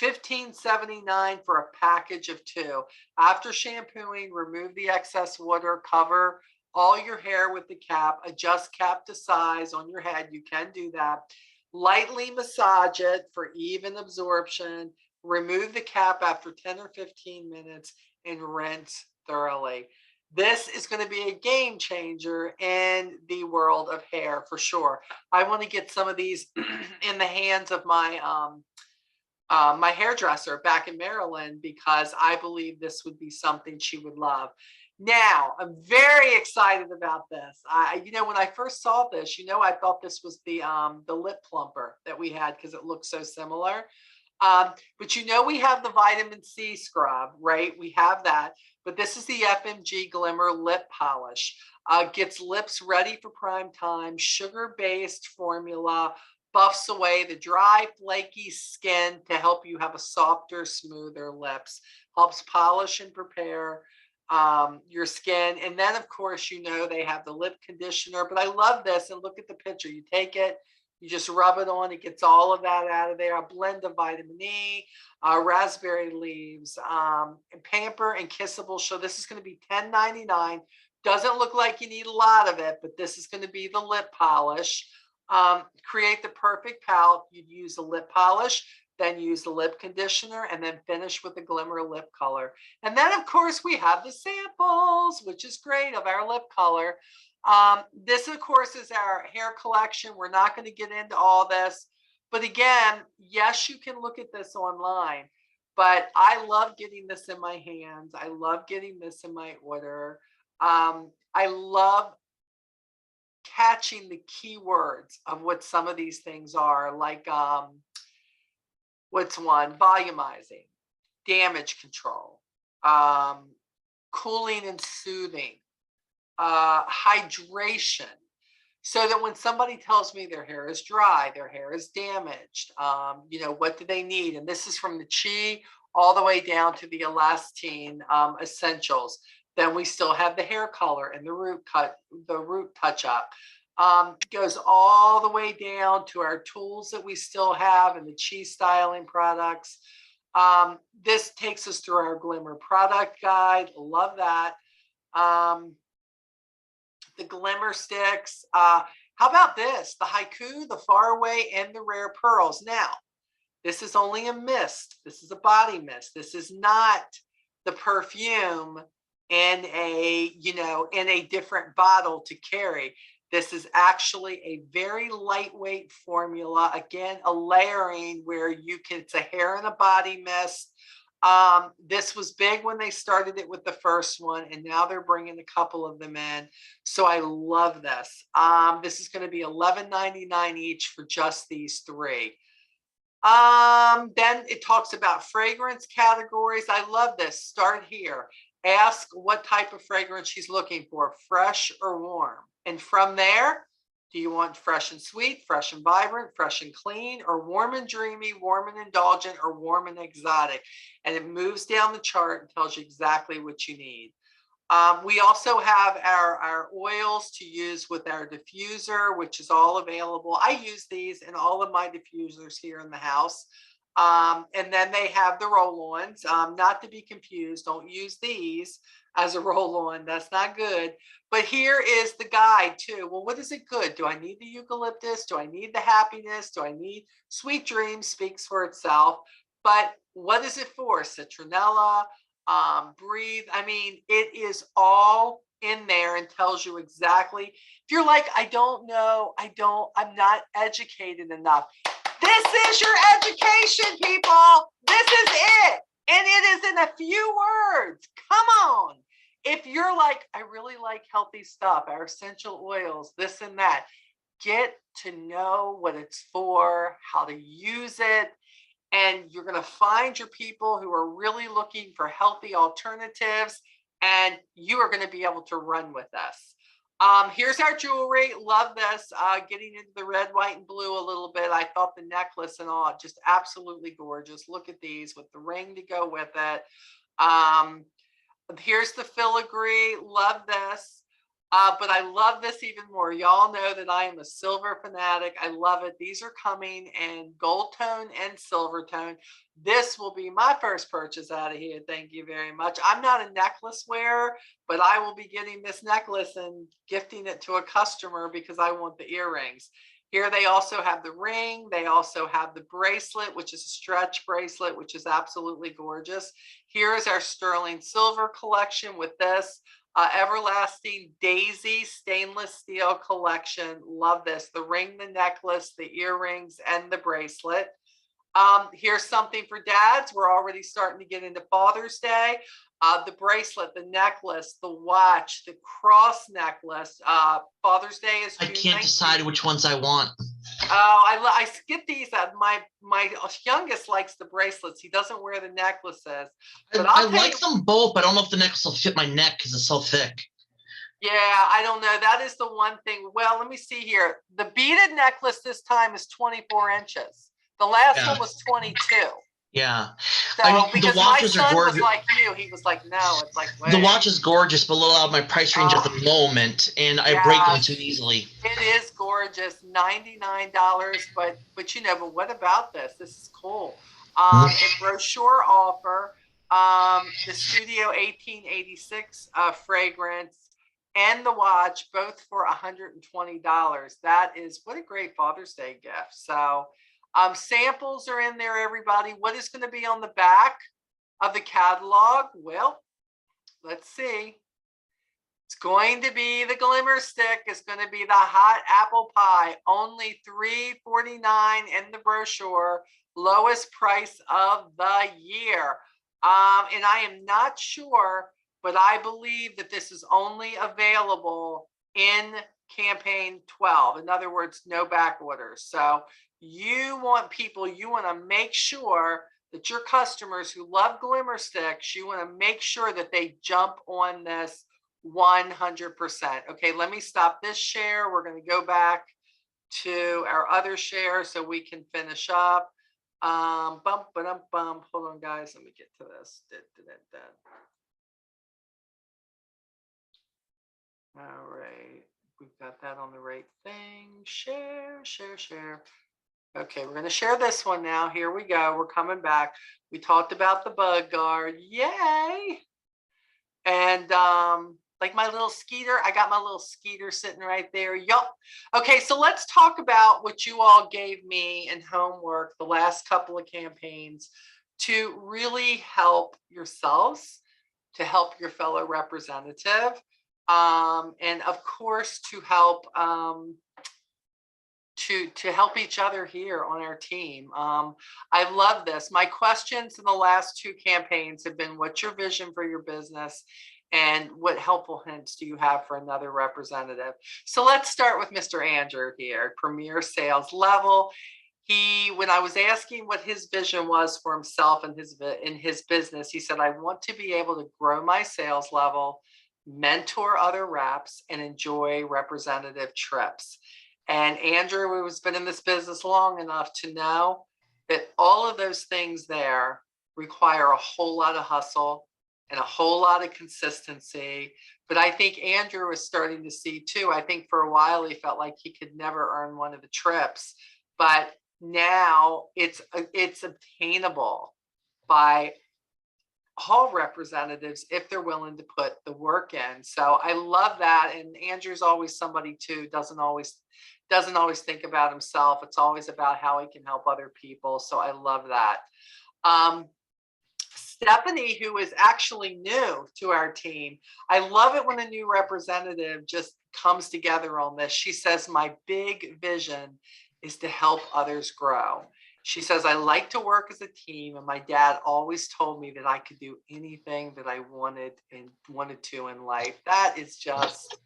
$15.79 for a package of 2. After shampooing, remove the excess water, cover all your hair with the cap, adjust cap to size on your head. You can do that. Lightly massage it for even absorption. Remove the cap after 10 or 15 minutes and rinse thoroughly. This is going to be a game changer in the world of hair for sure. I want to get some of these in the hands of my my hairdresser back in Maryland because I believe this would be something she would love. Now, I'm very excited about this. When I first saw this, I thought this was the lip plumper that we had because it looks so similar. But we have the vitamin C scrub, right? We have that. But this is the FMG Glimmer Lip Polish. Gets lips ready for prime time, sugar-based formula, buffs away the dry, flaky skin to help you have a softer, smoother lips, helps polish and prepare your skin. And then, of course, they have the lip conditioner. But I love this. And look at the picture. You take it, you just rub it on. It gets all of that out of there. A blend of vitamin E, raspberry leaves, and Pamper and Kissable. So this is going to be $10.99. Doesn't look like you need a lot of it, but this is going to be the lip polish. Create the perfect palette. You'd use the lip polish, then use the lip conditioner, and then finish with the Glimmer lip color. And then, of course, we have the samples, which is great, of our lip color. This, of course, is our hair collection. We're not going to get into all this, But again, yes, you can look at this online, but I love getting this in my hands. I love getting this in my order. I love catching the keywords of what some of these things are, like what's one? Volumizing, damage control, cooling and soothing, hydration. So that when somebody tells me their hair is dry, their hair is damaged, you know, what do they need? And this is from the Chi all the way down to the Elastine essentials. Then we still have the hair color and the root touch up. Goes all the way down to our tools that we still have and the Chi styling products. This takes us through our Glimmer product guide. Love that. The Glimmer sticks. How about this? The Haiku, the Faraway, and the Rare Pearls. Now, this is only a mist. This is a body mist. This is not the perfume in a, you know, in a different bottle to carry. This is actually a very lightweight formula. Again, a layering where you can, it's a hair and a body mist. This was big when they started it with the first one, and now they're bringing a couple of them in. So I love this. This is going to be $11.99 each for just these three. Then it talks about fragrance categories. I love this. Start here. Ask what type of fragrance she's looking for, fresh or warm. And from there, do you want fresh and sweet, fresh and vibrant, fresh and clean, or warm and dreamy, warm and indulgent, or warm and exotic? And it moves down the chart and tells you exactly what you need. We also have our oils to use with our diffuser, which is all available. I use these in all of my diffusers here in the house. And then they have the roll-ons, not to be confused. Don't use these as a roll-on. That's not good. But here is the guide too. Well, what is it good? Do I need the eucalyptus? Do I need the happiness? Do I need Sweet Dreams? Speaks for itself. But what is it for? Citronella, breathe. I mean, it is all in there and tells you exactly. If you're like, I don't know, I'm not educated enough. This is your education, people. This is it. And it is in a few words. Come on. If you're like, I really like healthy stuff, our essential oils, this and that, get to know what it's for, how to use it. And you're going to find your people who are really looking for healthy alternatives, and you are going to be able to run with us. Here's our jewelry. Love this. Getting into the red, white, and blue a little bit. I thought the necklace and all just absolutely gorgeous. Look at these with the ring to go with it. Here's the filigree. Love this. But I love this even more. Y'all know that I am a silver fanatic. I love it. These are coming in gold tone and silver tone. This will be my first purchase out of here. Thank you very much. I'm not a necklace wearer, but I will be getting this necklace and gifting it to a customer because I want the earrings. Here they also have the ring. They also have the bracelet, which is a stretch bracelet, which is absolutely gorgeous. Here is our sterling silver collection with this. Everlasting Daisy stainless steel collection. Love this. The ring, the necklace, the earrings, and the bracelet. Here's something for dads. We're already starting to get into Father's Day. The bracelet, the necklace, the watch, the cross necklace. Father's Day is June I can't 19th. decide which ones I want. Oh, I skip these. My youngest likes the bracelets. He doesn't wear the necklaces. But I like them both, but I don't know if the necklace will fit my neck because it's so thick. Yeah, I don't know. That is the one thing. Well, let me see here. The beaded necklace this time is 24 inches. The last one was 22. Yeah. So, I mean, because the my watches are son was gorgeous. like you, he was like, no, it's like, The wait. watch is gorgeous, but a little out of my price range at the moment, and I break them too easily. It is gorgeous, $99, but you know, but what about this? This is cool. A brochure offer, the Studio 1886 fragrance and the watch, both for $120. That is, what a great Father's Day gift. So samples are in there, everybody. What is going to be on the back of the catalog? Well, let's see. It's going to be the glimmer stick. It's going to be the hot apple pie. Only $3.49 in the brochure. Lowest price of the year. And I am not sure, but I believe that this is only available in campaign 12. In other words, no back orders. So you want to make sure that your customers who love glimmer sticks, you want to make sure that they jump on this 100%. Okay, let me stop this share. We're going to go back to our other share so we can finish up. Hold on, guys. Let me get to this. All right, we've got that on the right thing. Share. Okay, we're going to share this one now. Here we go. We're coming back. We talked about the bug guard. Yay! And like my little Skeeter, I got my little Skeeter sitting right there. Yup. Okay, so let's talk about what you all gave me in homework the last couple of campaigns to really help yourselves, to help your fellow representative, and of course to help to help each other here on our team. I love this. My questions in the last two campaigns have been, what's your vision for your business? And what helpful hints do you have for another representative? So let's start with Mr. Andrew here, Premier Sales Level. When I was asking what his vision was for himself and in his business, he said, I want to be able to grow my sales level, mentor other reps, and enjoy representative trips. And Andrew has been in this business long enough to know that all of those things there require a whole lot of hustle and a whole lot of consistency. But I think Andrew is starting to see too. I think for a while he felt like he could never earn one of the trips, but now it's obtainable by all representatives if they're willing to put the work in. So I love that. And Andrew's always somebody too, doesn't always think about himself. It's always about how he can help other people. So I love that. Stephanie, who is actually new to our team, I love it when a new representative just comes together on this. She says, my big vision is to help others grow. She says, I like to work as a team, and my dad always told me that I could do anything that I wanted to in life. That is just,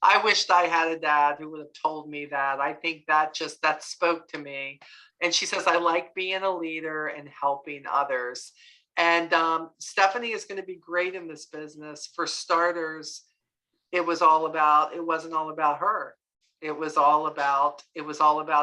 I wished I had a dad who would have told me that. I think that spoke to me. And she says, I like being a leader and helping others. And Stephanie is going to be great in this business. For starters, it wasn't all about her. It was all about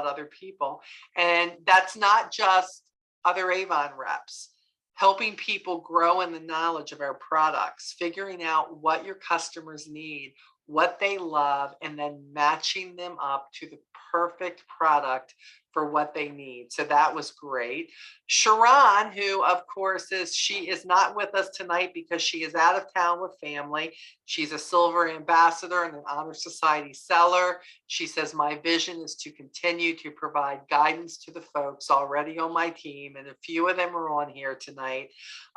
other people. And that's not just other Avon reps. Helping people grow in the knowledge of our products, figuring out what your customers need, what they love, and then matching them up to the perfect product for what they need. So that was great. Sharon, who of course she is not with us tonight because she is out of town with family. She's a Silver Ambassador and an Honor Society seller. She says, my vision is to continue to provide guidance to the folks already on my team, and a few of them are on here tonight,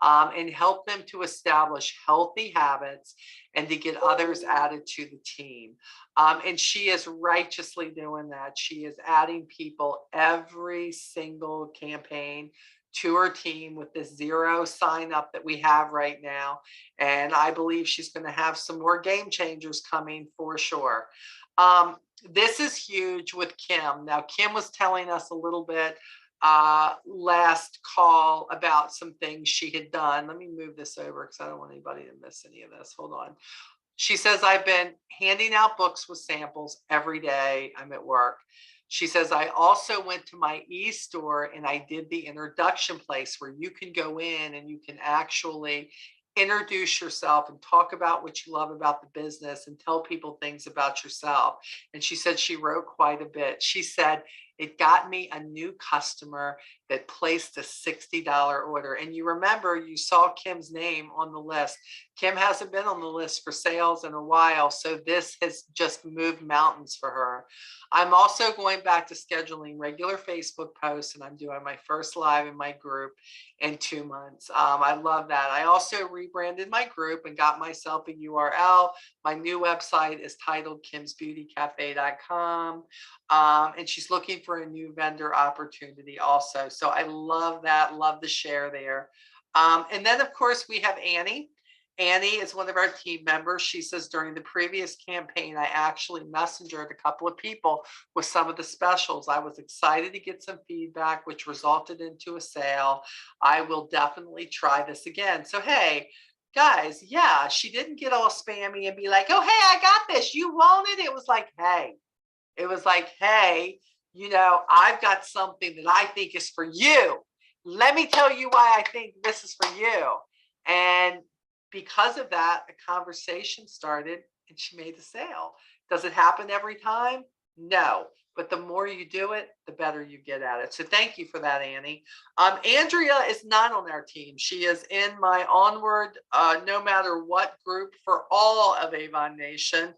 and help them to establish healthy habits and to get others added to the team. And she is righteously doing that. She is adding people every single campaign to her team with this 0 sign up that we have right now. And I believe she's going to have some more game changers coming for sure. This is huge with Kim. Now, Kim was telling us a little bit last call about some things she had done. Let me move this over because I don't want anybody to miss any of this. Hold on. She says, I've been handing out books with samples every day I'm at work. She says, I also went to my e-store and I did the introduction place where you can go in and you can actually introduce yourself and talk about what you love about the business and tell people things about yourself. And she said she wrote quite a bit. She said, It got me a new customer that placed a $60 order. And you remember, you saw Kim's name on the list. Kim hasn't been on the list for sales in a while, so this has just moved mountains for her. I'm also going back to scheduling regular Facebook posts, and I'm doing my first live in my group in 2 months. I love that. I also rebranded my group and got myself a URL. My new website is titled kimsbeautycafe.com. And she's looking for a new vendor opportunity also. So I love that, love the share there. And then of course we have Annie. Annie is one of our team members. She says during the previous campaign, I actually messengered a couple of people with some of the specials. I was excited to get some feedback, which resulted into a sale. I will definitely try this again. So, hey, guys, yeah, she didn't get all spammy and be like, oh, hey, I got this. You want it? It was like, hey, you know, I've got something that I think is for you. Let me tell you why I think this is for you. And because of that, a conversation started and she made the sale. Does it happen every time? No. But the more you do it, the better you get at it. So thank you for that, Annie. Andrea is not on our team. She is in my Onward, no matter what group for all of Avon Nation.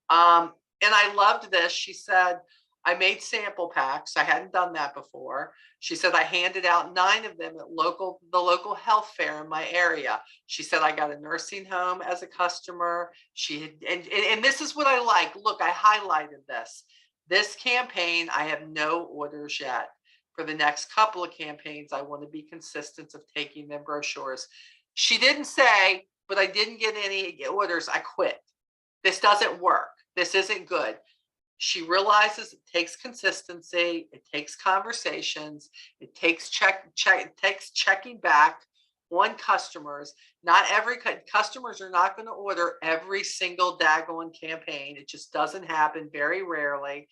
And I loved this. She said, I made sample packs. I hadn't done that before. She said, I handed out 9 of them at the local health fair in my area. She said, I got a nursing home as a customer. She had, and this is what I like. Look, I highlighted this. This campaign, I have no orders yet. For the next couple of campaigns, I want to be consistent of taking them brochures. She didn't say, but I didn't get any orders. I quit. This doesn't work. This isn't good. She realizes it takes consistency, it takes conversations, it takes checking back on customers. Not every customers are not going to order every single daggone campaign. It just doesn't happen, very rarely.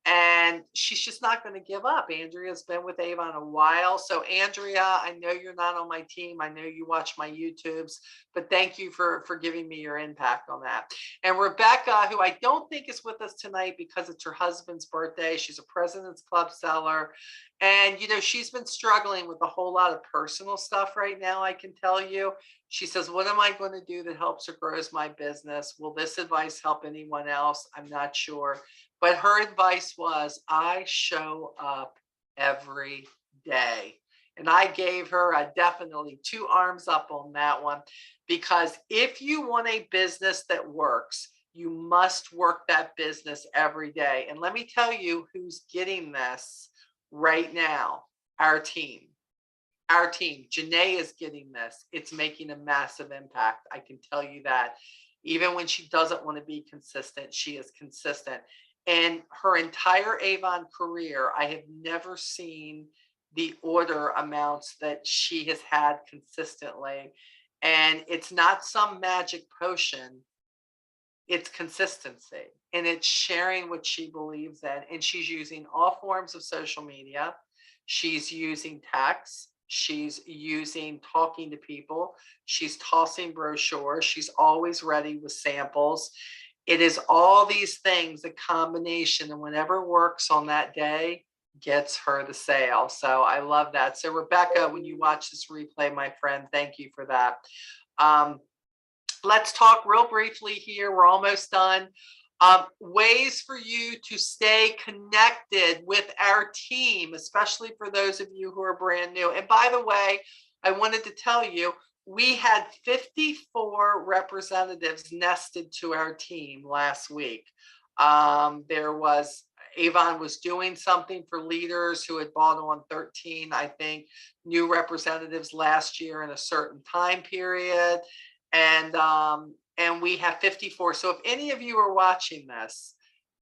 And she's just not going to give up. Andrea's been with Avon a while. So Andrea, I know you're not on my team. I know you watch my YouTubes, but thank you for giving me your impact on that. And Rebecca, who I don't think is with us tonight because it's her husband's birthday. She's a President's Club seller. And, you know, she's been struggling with a whole lot of personal stuff right now, I can tell you. She says, what am I going to do that helps or grows my business? Will this advice help anyone else? I'm not sure. But her advice was, I show up every day. And I gave her definitely 2 arms up on that one, because if you want a business that works, you must work that business every day. And let me tell you who's getting this right now, our team. Our team, Janae is getting this. It's making a massive impact. I can tell you that. Even when she doesn't want to be consistent, she is consistent. And her entire Avon career, I have never seen the order amounts that she has had consistently. And it's not some magic potion. It's consistency. And it's sharing what she believes in. And she's using all forms of social media. She's using text. She's using talking to people. She's tossing brochures. She's always ready with samples. It is all these things, a combination, and whatever works on that day gets her the sale. So I love that. So Rebecca, when you watch this replay, my friend, thank you for that. Let's talk real briefly here. We're almost done. Ways for you to stay connected with our team, especially for those of you who are brand new. And by the way, I wanted to tell you, we had 54 representatives nested to our team last week. Avon was doing something for leaders who had bought on 13, I think, new representatives last year in a certain time period. And we have 54. So if any of you are watching this,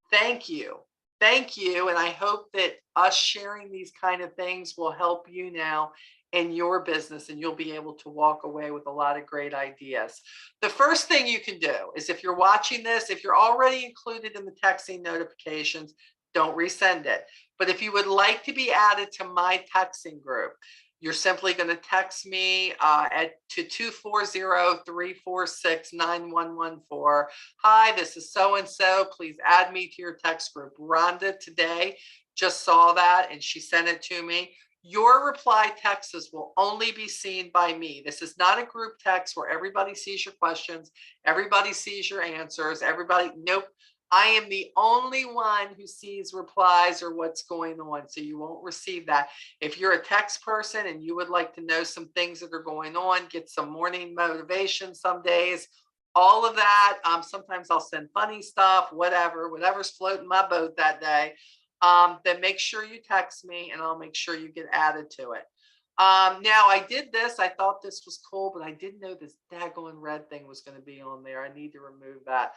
thank you. Thank you. And I hope that us sharing these kind of things will help you now in your business, and you'll be able to walk away with a lot of great ideas. The first thing you can do is, if you're watching this, if you're already included in the texting notifications, don't resend it. But if you would like to be added to my texting group, you're simply going to text me to 240-346-9114. Hi, this is so-and-so. Please add me to your text group. Rhonda today just saw that and she sent it to me. Your reply texts will only be seen by me. This is not a group text where everybody sees your questions, everybody sees your answers, everybody, nope. I am the only one who sees replies or what's going on, so you won't receive that. If you're a text person and you would like to know some things that are going on, get some morning motivation some days, all of that. Sometimes I'll send funny stuff, whatever's floating my boat that day. Then make sure you text me and I'll make sure you get added to it. Now I did this, I thought this was cool, but I didn't know this daggone red thing was going to be on there. I need to remove that.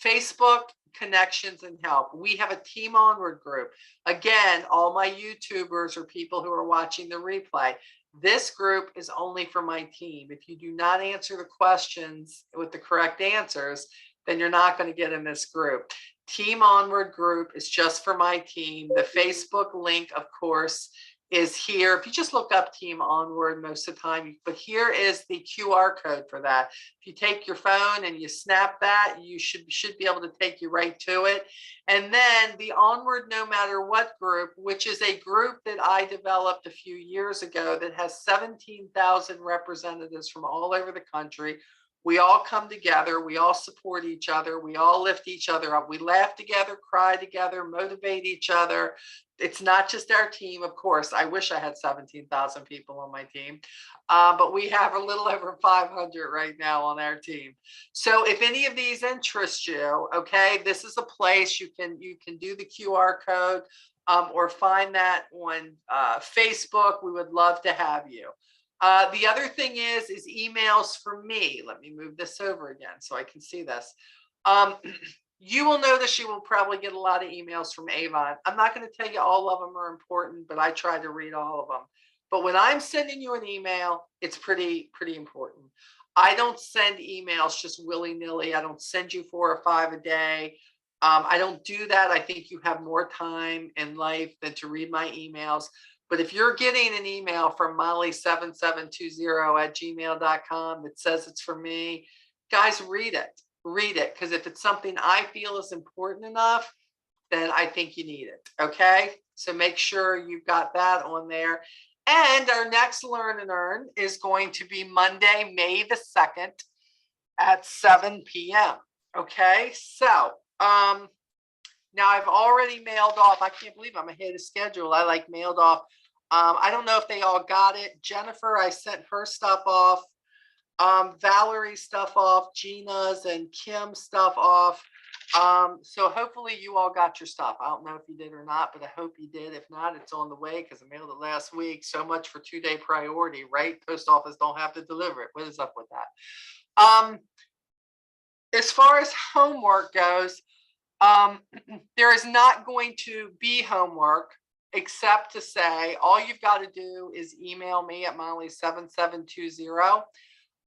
Facebook connections and help. We have a Team Onward group. Again, all my YouTubers or people who are watching the replay, this group is only for my team. If you do not answer the questions with the correct answers, then you're not going to get in this group. Team Onward group is just for my team. The Facebook link, of course, is here. If you just look up Team Onward most of the time, but here is the QR code for that. If you take your phone and you snap that, you should be able to take you right to it. And then the Onward No Matter What group, which is a group that I developed a few years ago that has 17,000 representatives from all over the country. We all come together, we all support each other, we all lift each other up, we laugh together, cry together, motivate each other. It's not just our team, of course. I wish I had 17,000 people on my team, but we have a little over 500 right now on our team. So if any of these interest you, okay, this is a place you can do the QR code or find that on Facebook. We would love to have you. The other thing is emails for me. Let me move this over again so I can see this. You will notice you will probably get a lot of emails from Avon. I'm not going to tell you all of them are important, but I try to read all of them. But when I'm sending you an email, it's pretty important. I don't send emails just willy-nilly. I don't send you 4 or 5 a day. I don't do that. I think you have more time in life than to read my emails. But if you're getting an email from molly7720@gmail.com that says it's for me, guys, read it. Read it, because if it's something I feel is important enough, then I think you need it. Okay, so make sure you've got that on there. And our next Learn and Earn is going to be Monday, May the 2nd at 7 p.m. Okay, so now I've already mailed off. I can't believe I'm ahead of schedule. I mailed off. I don't know if they all got it. Jennifer, I sent her stuff off. Valerie's stuff off. Gina's and Kim's stuff off. So hopefully you all got your stuff. I don't know if you did or not, but I hope you did. If not, it's on the way because I mailed it last week. So much for 2-day priority, right? Post office don't have to deliver it. What is up with that? As far as homework goes, there is not going to be homework except to say all you've got to do is email me at molly7720.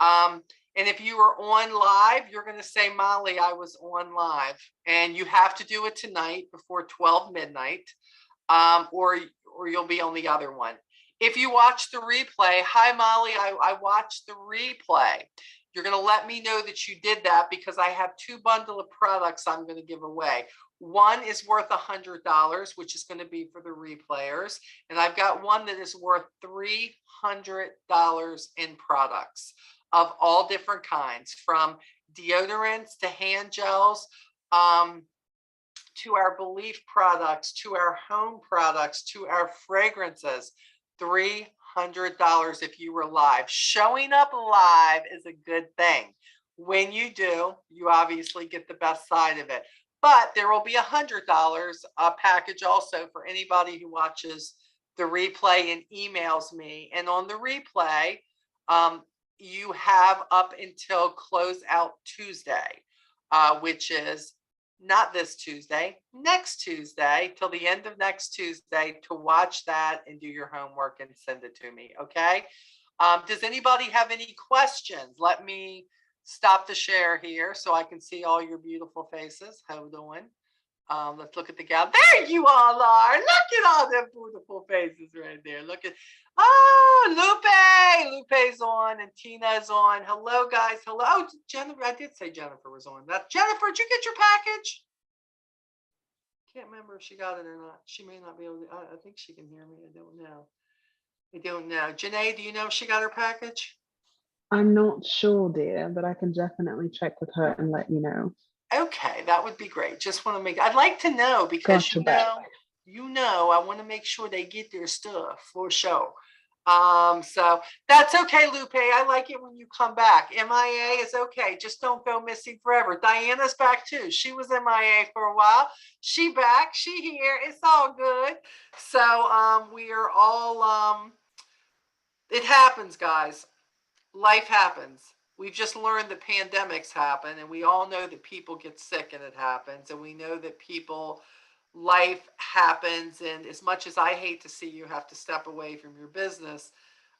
And if you are on live, you're going to say, Molly, I was on live. And you have to do it tonight before 12 midnight, or you'll be on the other one. If you watch the replay, hi, Molly, I watched the replay. You're going to let me know that you did that because I have 2 bundles of products I'm going to give away. One is worth $100, which is going to be for the replayers. And I've got one that is worth $300 in products of all different kinds, from deodorants to hand gels, to our Belief products, to our home products, to our fragrances. $300 if you were live. Showing up live is a good thing. When you do, you obviously get the best side of it. But there will be $100 package also for anybody who watches the replay and emails me. And on the replay, you have up until closeout Tuesday, which is not this Tuesday, next Tuesday, till the end of next Tuesday, to watch that and do your homework and send it to me. Okay. Does anybody have any questions? Let me stop the share here so I can see all your beautiful faces. Hold on. Let's look at the gal. There you all are. Look at all them beautiful faces right there. Look at, Lupe's on and Tina's on. Hello, guys. Hello. Oh, Jennifer. I did say Jennifer was on. That Jennifer, did you get your package? can't remember if she got it or not. She may not be able to. I think she can hear me. I don't know. I don't know. Janae, do you know if she got her package? I'm not sure, dear, but I can definitely check with her and let you know. Okay, that would be great. Just want to make, I'd like to know because Gotcha, bet. I want to make sure they get their stuff for sure. So that's okay, Lupe. I like it when you come back. MIA is okay. Just don't go missing forever. Diana's back too. She was MIA for a while. She back. She here. It's all good. So we are all it happens, guys. Life happens. We've just learned that pandemics happen, and we all know that people get sick and it happens, and we know that life happens. And as much as I hate to see you have to step away from your business,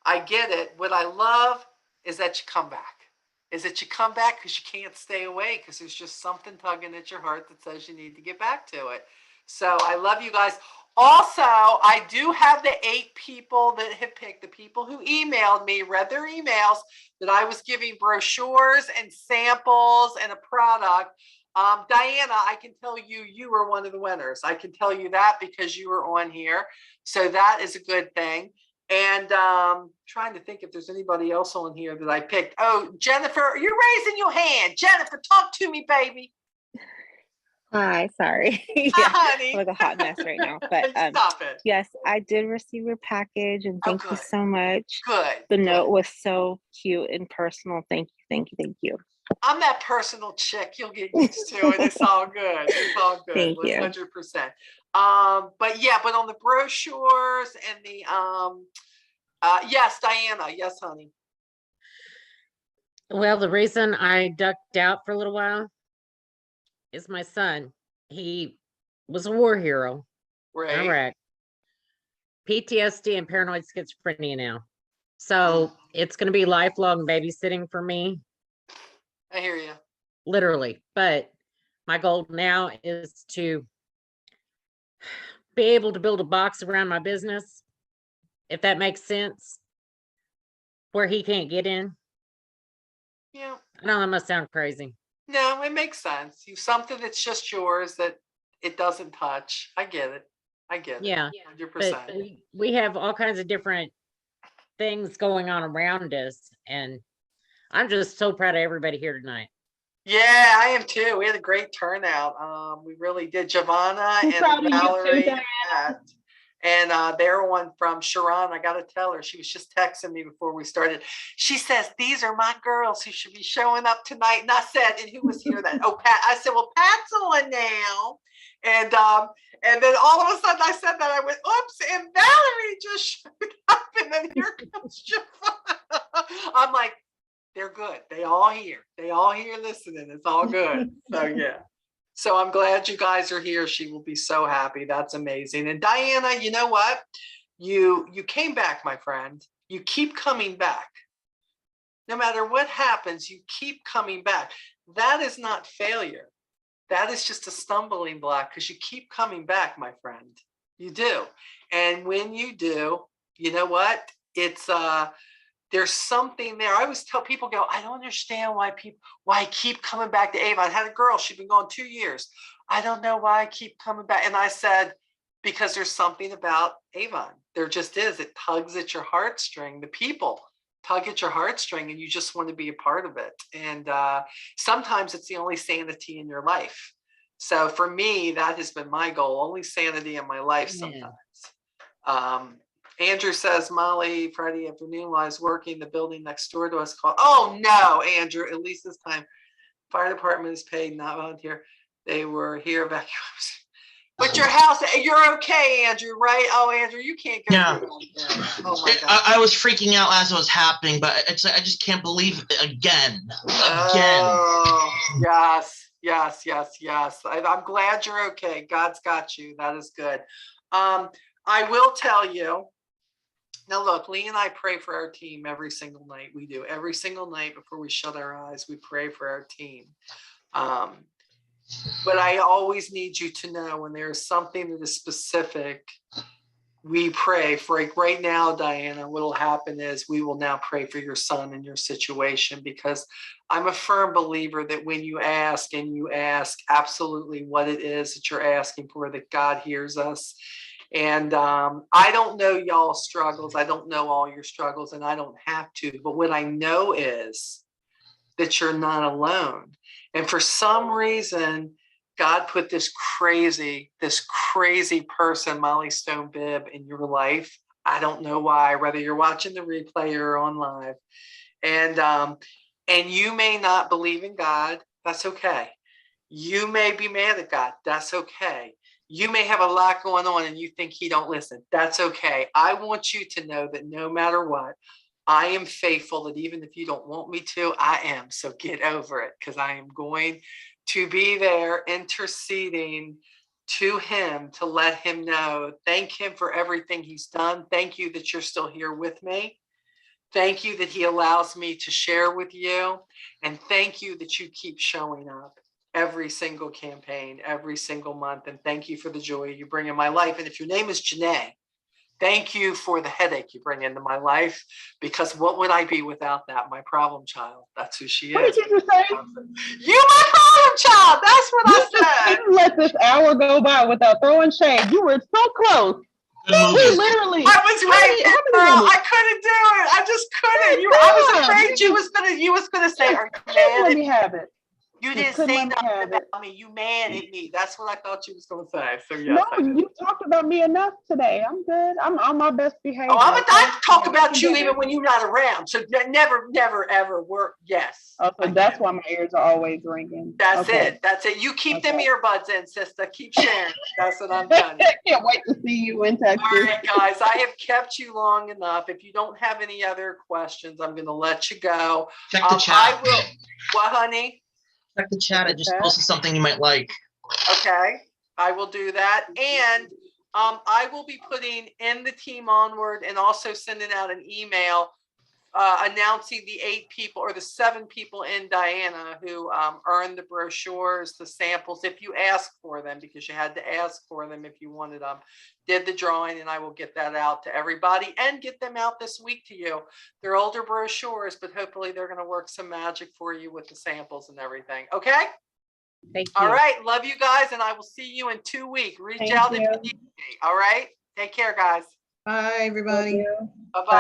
I get it. What I love is that you come back. Is that you come back because you can't stay away, because there's just something tugging at your heart that says you need to get back to it. So I love you guys. Also, I do have the 8 people that have picked, the people who emailed me, read their emails, that I was giving brochures and samples and a product. Diana, I can tell you, you were one of the winners. I can tell you that because you were on here. So that is a good thing. And trying to think if there's anybody else on here that I picked. Oh, Jennifer, you're raising your hand. Jennifer, talk to me, baby. Hi, sorry. Hi, Yeah, honey. I'm like a hot mess right now. But Stop it. yes, I did receive your package and thank you good. so much. Good. The good. note was so cute and personal. Thank you, thank you, thank you. I'm that personal chick. You'll get used to it. It's all good. It's all good. Thank you. 100%. But yeah, but on the brochures and the yes, Diana. Yes, honey. Well, the reason I ducked out for a little while is my son. He was a war hero in Right. Iraq. PTSD and paranoid schizophrenia now. So it's going to be lifelong babysitting for me, I hear you. literally. But my goal now is to be able to build a box around my business, if that makes sense, where he can't get in. Yeah. I know that must sound crazy. No, it makes sense. You something that's just yours that it doesn't touch. I get it. I get it. Yeah. 100%. But we have all kinds of different things going on around us. And I'm just so proud of everybody here tonight. Yeah, I am too. We had a great turnout. We really did. Giovanna and Valerie and they're one from Sharon. I got to tell her, she was just texting me before we started. She says, these are my girls who should be showing up tonight. And I said, and who was here then? Oh, Pat. I said, well, Pat's on now. And then all of a sudden I said that, I went, oops, and Valerie just showed up. And then here comes Giovanna. I'm like, they're good. They all here listening. It's all good. So yeah. So I'm glad you guys are here. She will be so happy. That's amazing. And Diana, you know what? You came back, my friend. You keep coming back. No matter what happens, you keep coming back. That is not failure. That is just a stumbling block, because you keep coming back, my friend. You do. And when you do, you know what? It's there's something there. I always tell people, I don't understand why I keep coming back to Avon. I had a girl, she'd been going 2 years. I don't know why I keep coming back. And I said, because there's something about Avon. There just is. It tugs at your heartstring. The people tug at your heartstring, and you just want to be a part of it. And sometimes it's the only sanity in your life. So for me, that has been my goal, only sanity in my life sometimes. Andrew says, Molly, Friday afternoon while I was working, the building next door to us called. Oh no, Andrew, at least this time, fire department is paid, not volunteer. They were here evacuating. But your house, you're okay, Andrew, right? Oh, Andrew, you can't go through that. Oh my God. I was freaking out as it was happening, but it's I just can't believe it again. Oh, yes. I'm glad you're okay. God's got you. That is good. I will tell you. Now, look, Lee and I pray for our team every single night. We do. Every single night before we shut our eyes, we pray for our team. But I always need you to know when there's something that is specific, we pray for, like right now, Diana, what will happen is we will now pray for your son and your situation, because I'm a firm believer that when you ask and you ask absolutely what it is that you're asking for, that God hears us. And I don't know y'all's struggles. I don't know all your struggles, and I don't have to. But what I know is that you're not alone. And for some reason, God put this crazy person, Molly Stone Bibb, in your life. I don't know why, whether you're watching the replay or on live. And you may not believe in God. That's okay. You may be mad at God. That's okay. You may have a lot going on and you think he don't listen. That's okay. I want you to know that no matter what, I am faithful, that even if you don't want me to, I am. So get over it, because I am going to be there interceding to him to let him know. Thank him for everything he's done. Thank you that you're still here with me. Thank you that he allows me to share with you. And thank you that you keep showing up every single campaign, every single month. And thank you for the joy you bring in my life. And if your name is Janae, thank you for the headache you bring into my life, because what would I be without that? My problem child. That's who she What is. did you just say? You my problem child. That's what I said. You let this hour go by without throwing shade. You were so close. Good We movie. literally. I was right, how many girl. minutes? I couldn't do it. I just couldn't. Good I was God. afraid you was gonna say, "Are you Couldn't mad let at me me? have it. You You didn't couldn't say let me nothing have it. about me. You mad at me." That's what I thought you was gonna say. So yes, No, I did. you talked about me enough today. I'm good. I'm on my best behavior. Oh, I okay? talk I'm about making you dinner. even when you're not around. So never, ever work. Yes. Oh, so I that's do. why my ears are always ringing. That's Okay. it. That's it. You keep them Okay. earbuds in, sister. Keep sharing. That's what I'm telling you. Can't wait to see you in Texas. All right, guys, I have kept you long enough. If you don't have any other questions, I'm going to let you go. Check the I chat. will. What, honey? Check the chat. I just chat. posted something you might like. Okay, I will do that. And I will be putting in the Team Onward and also sending out an email announcing the 8 people or the 7 people in Diana who earned the brochures, the samples, if you ask for them, because you had to ask for them if you wanted them. Did the drawing, and I will get that out to everybody and get them out this week to you. They're older brochures, but hopefully they're going to work some magic for you with the samples and everything. Okay? Thank you. All right. Love you guys, and I will see you in 2 weeks. Reach Thank out you. if you need me. All right? Take care, guys. Bye, everybody. Love you. Bye-bye.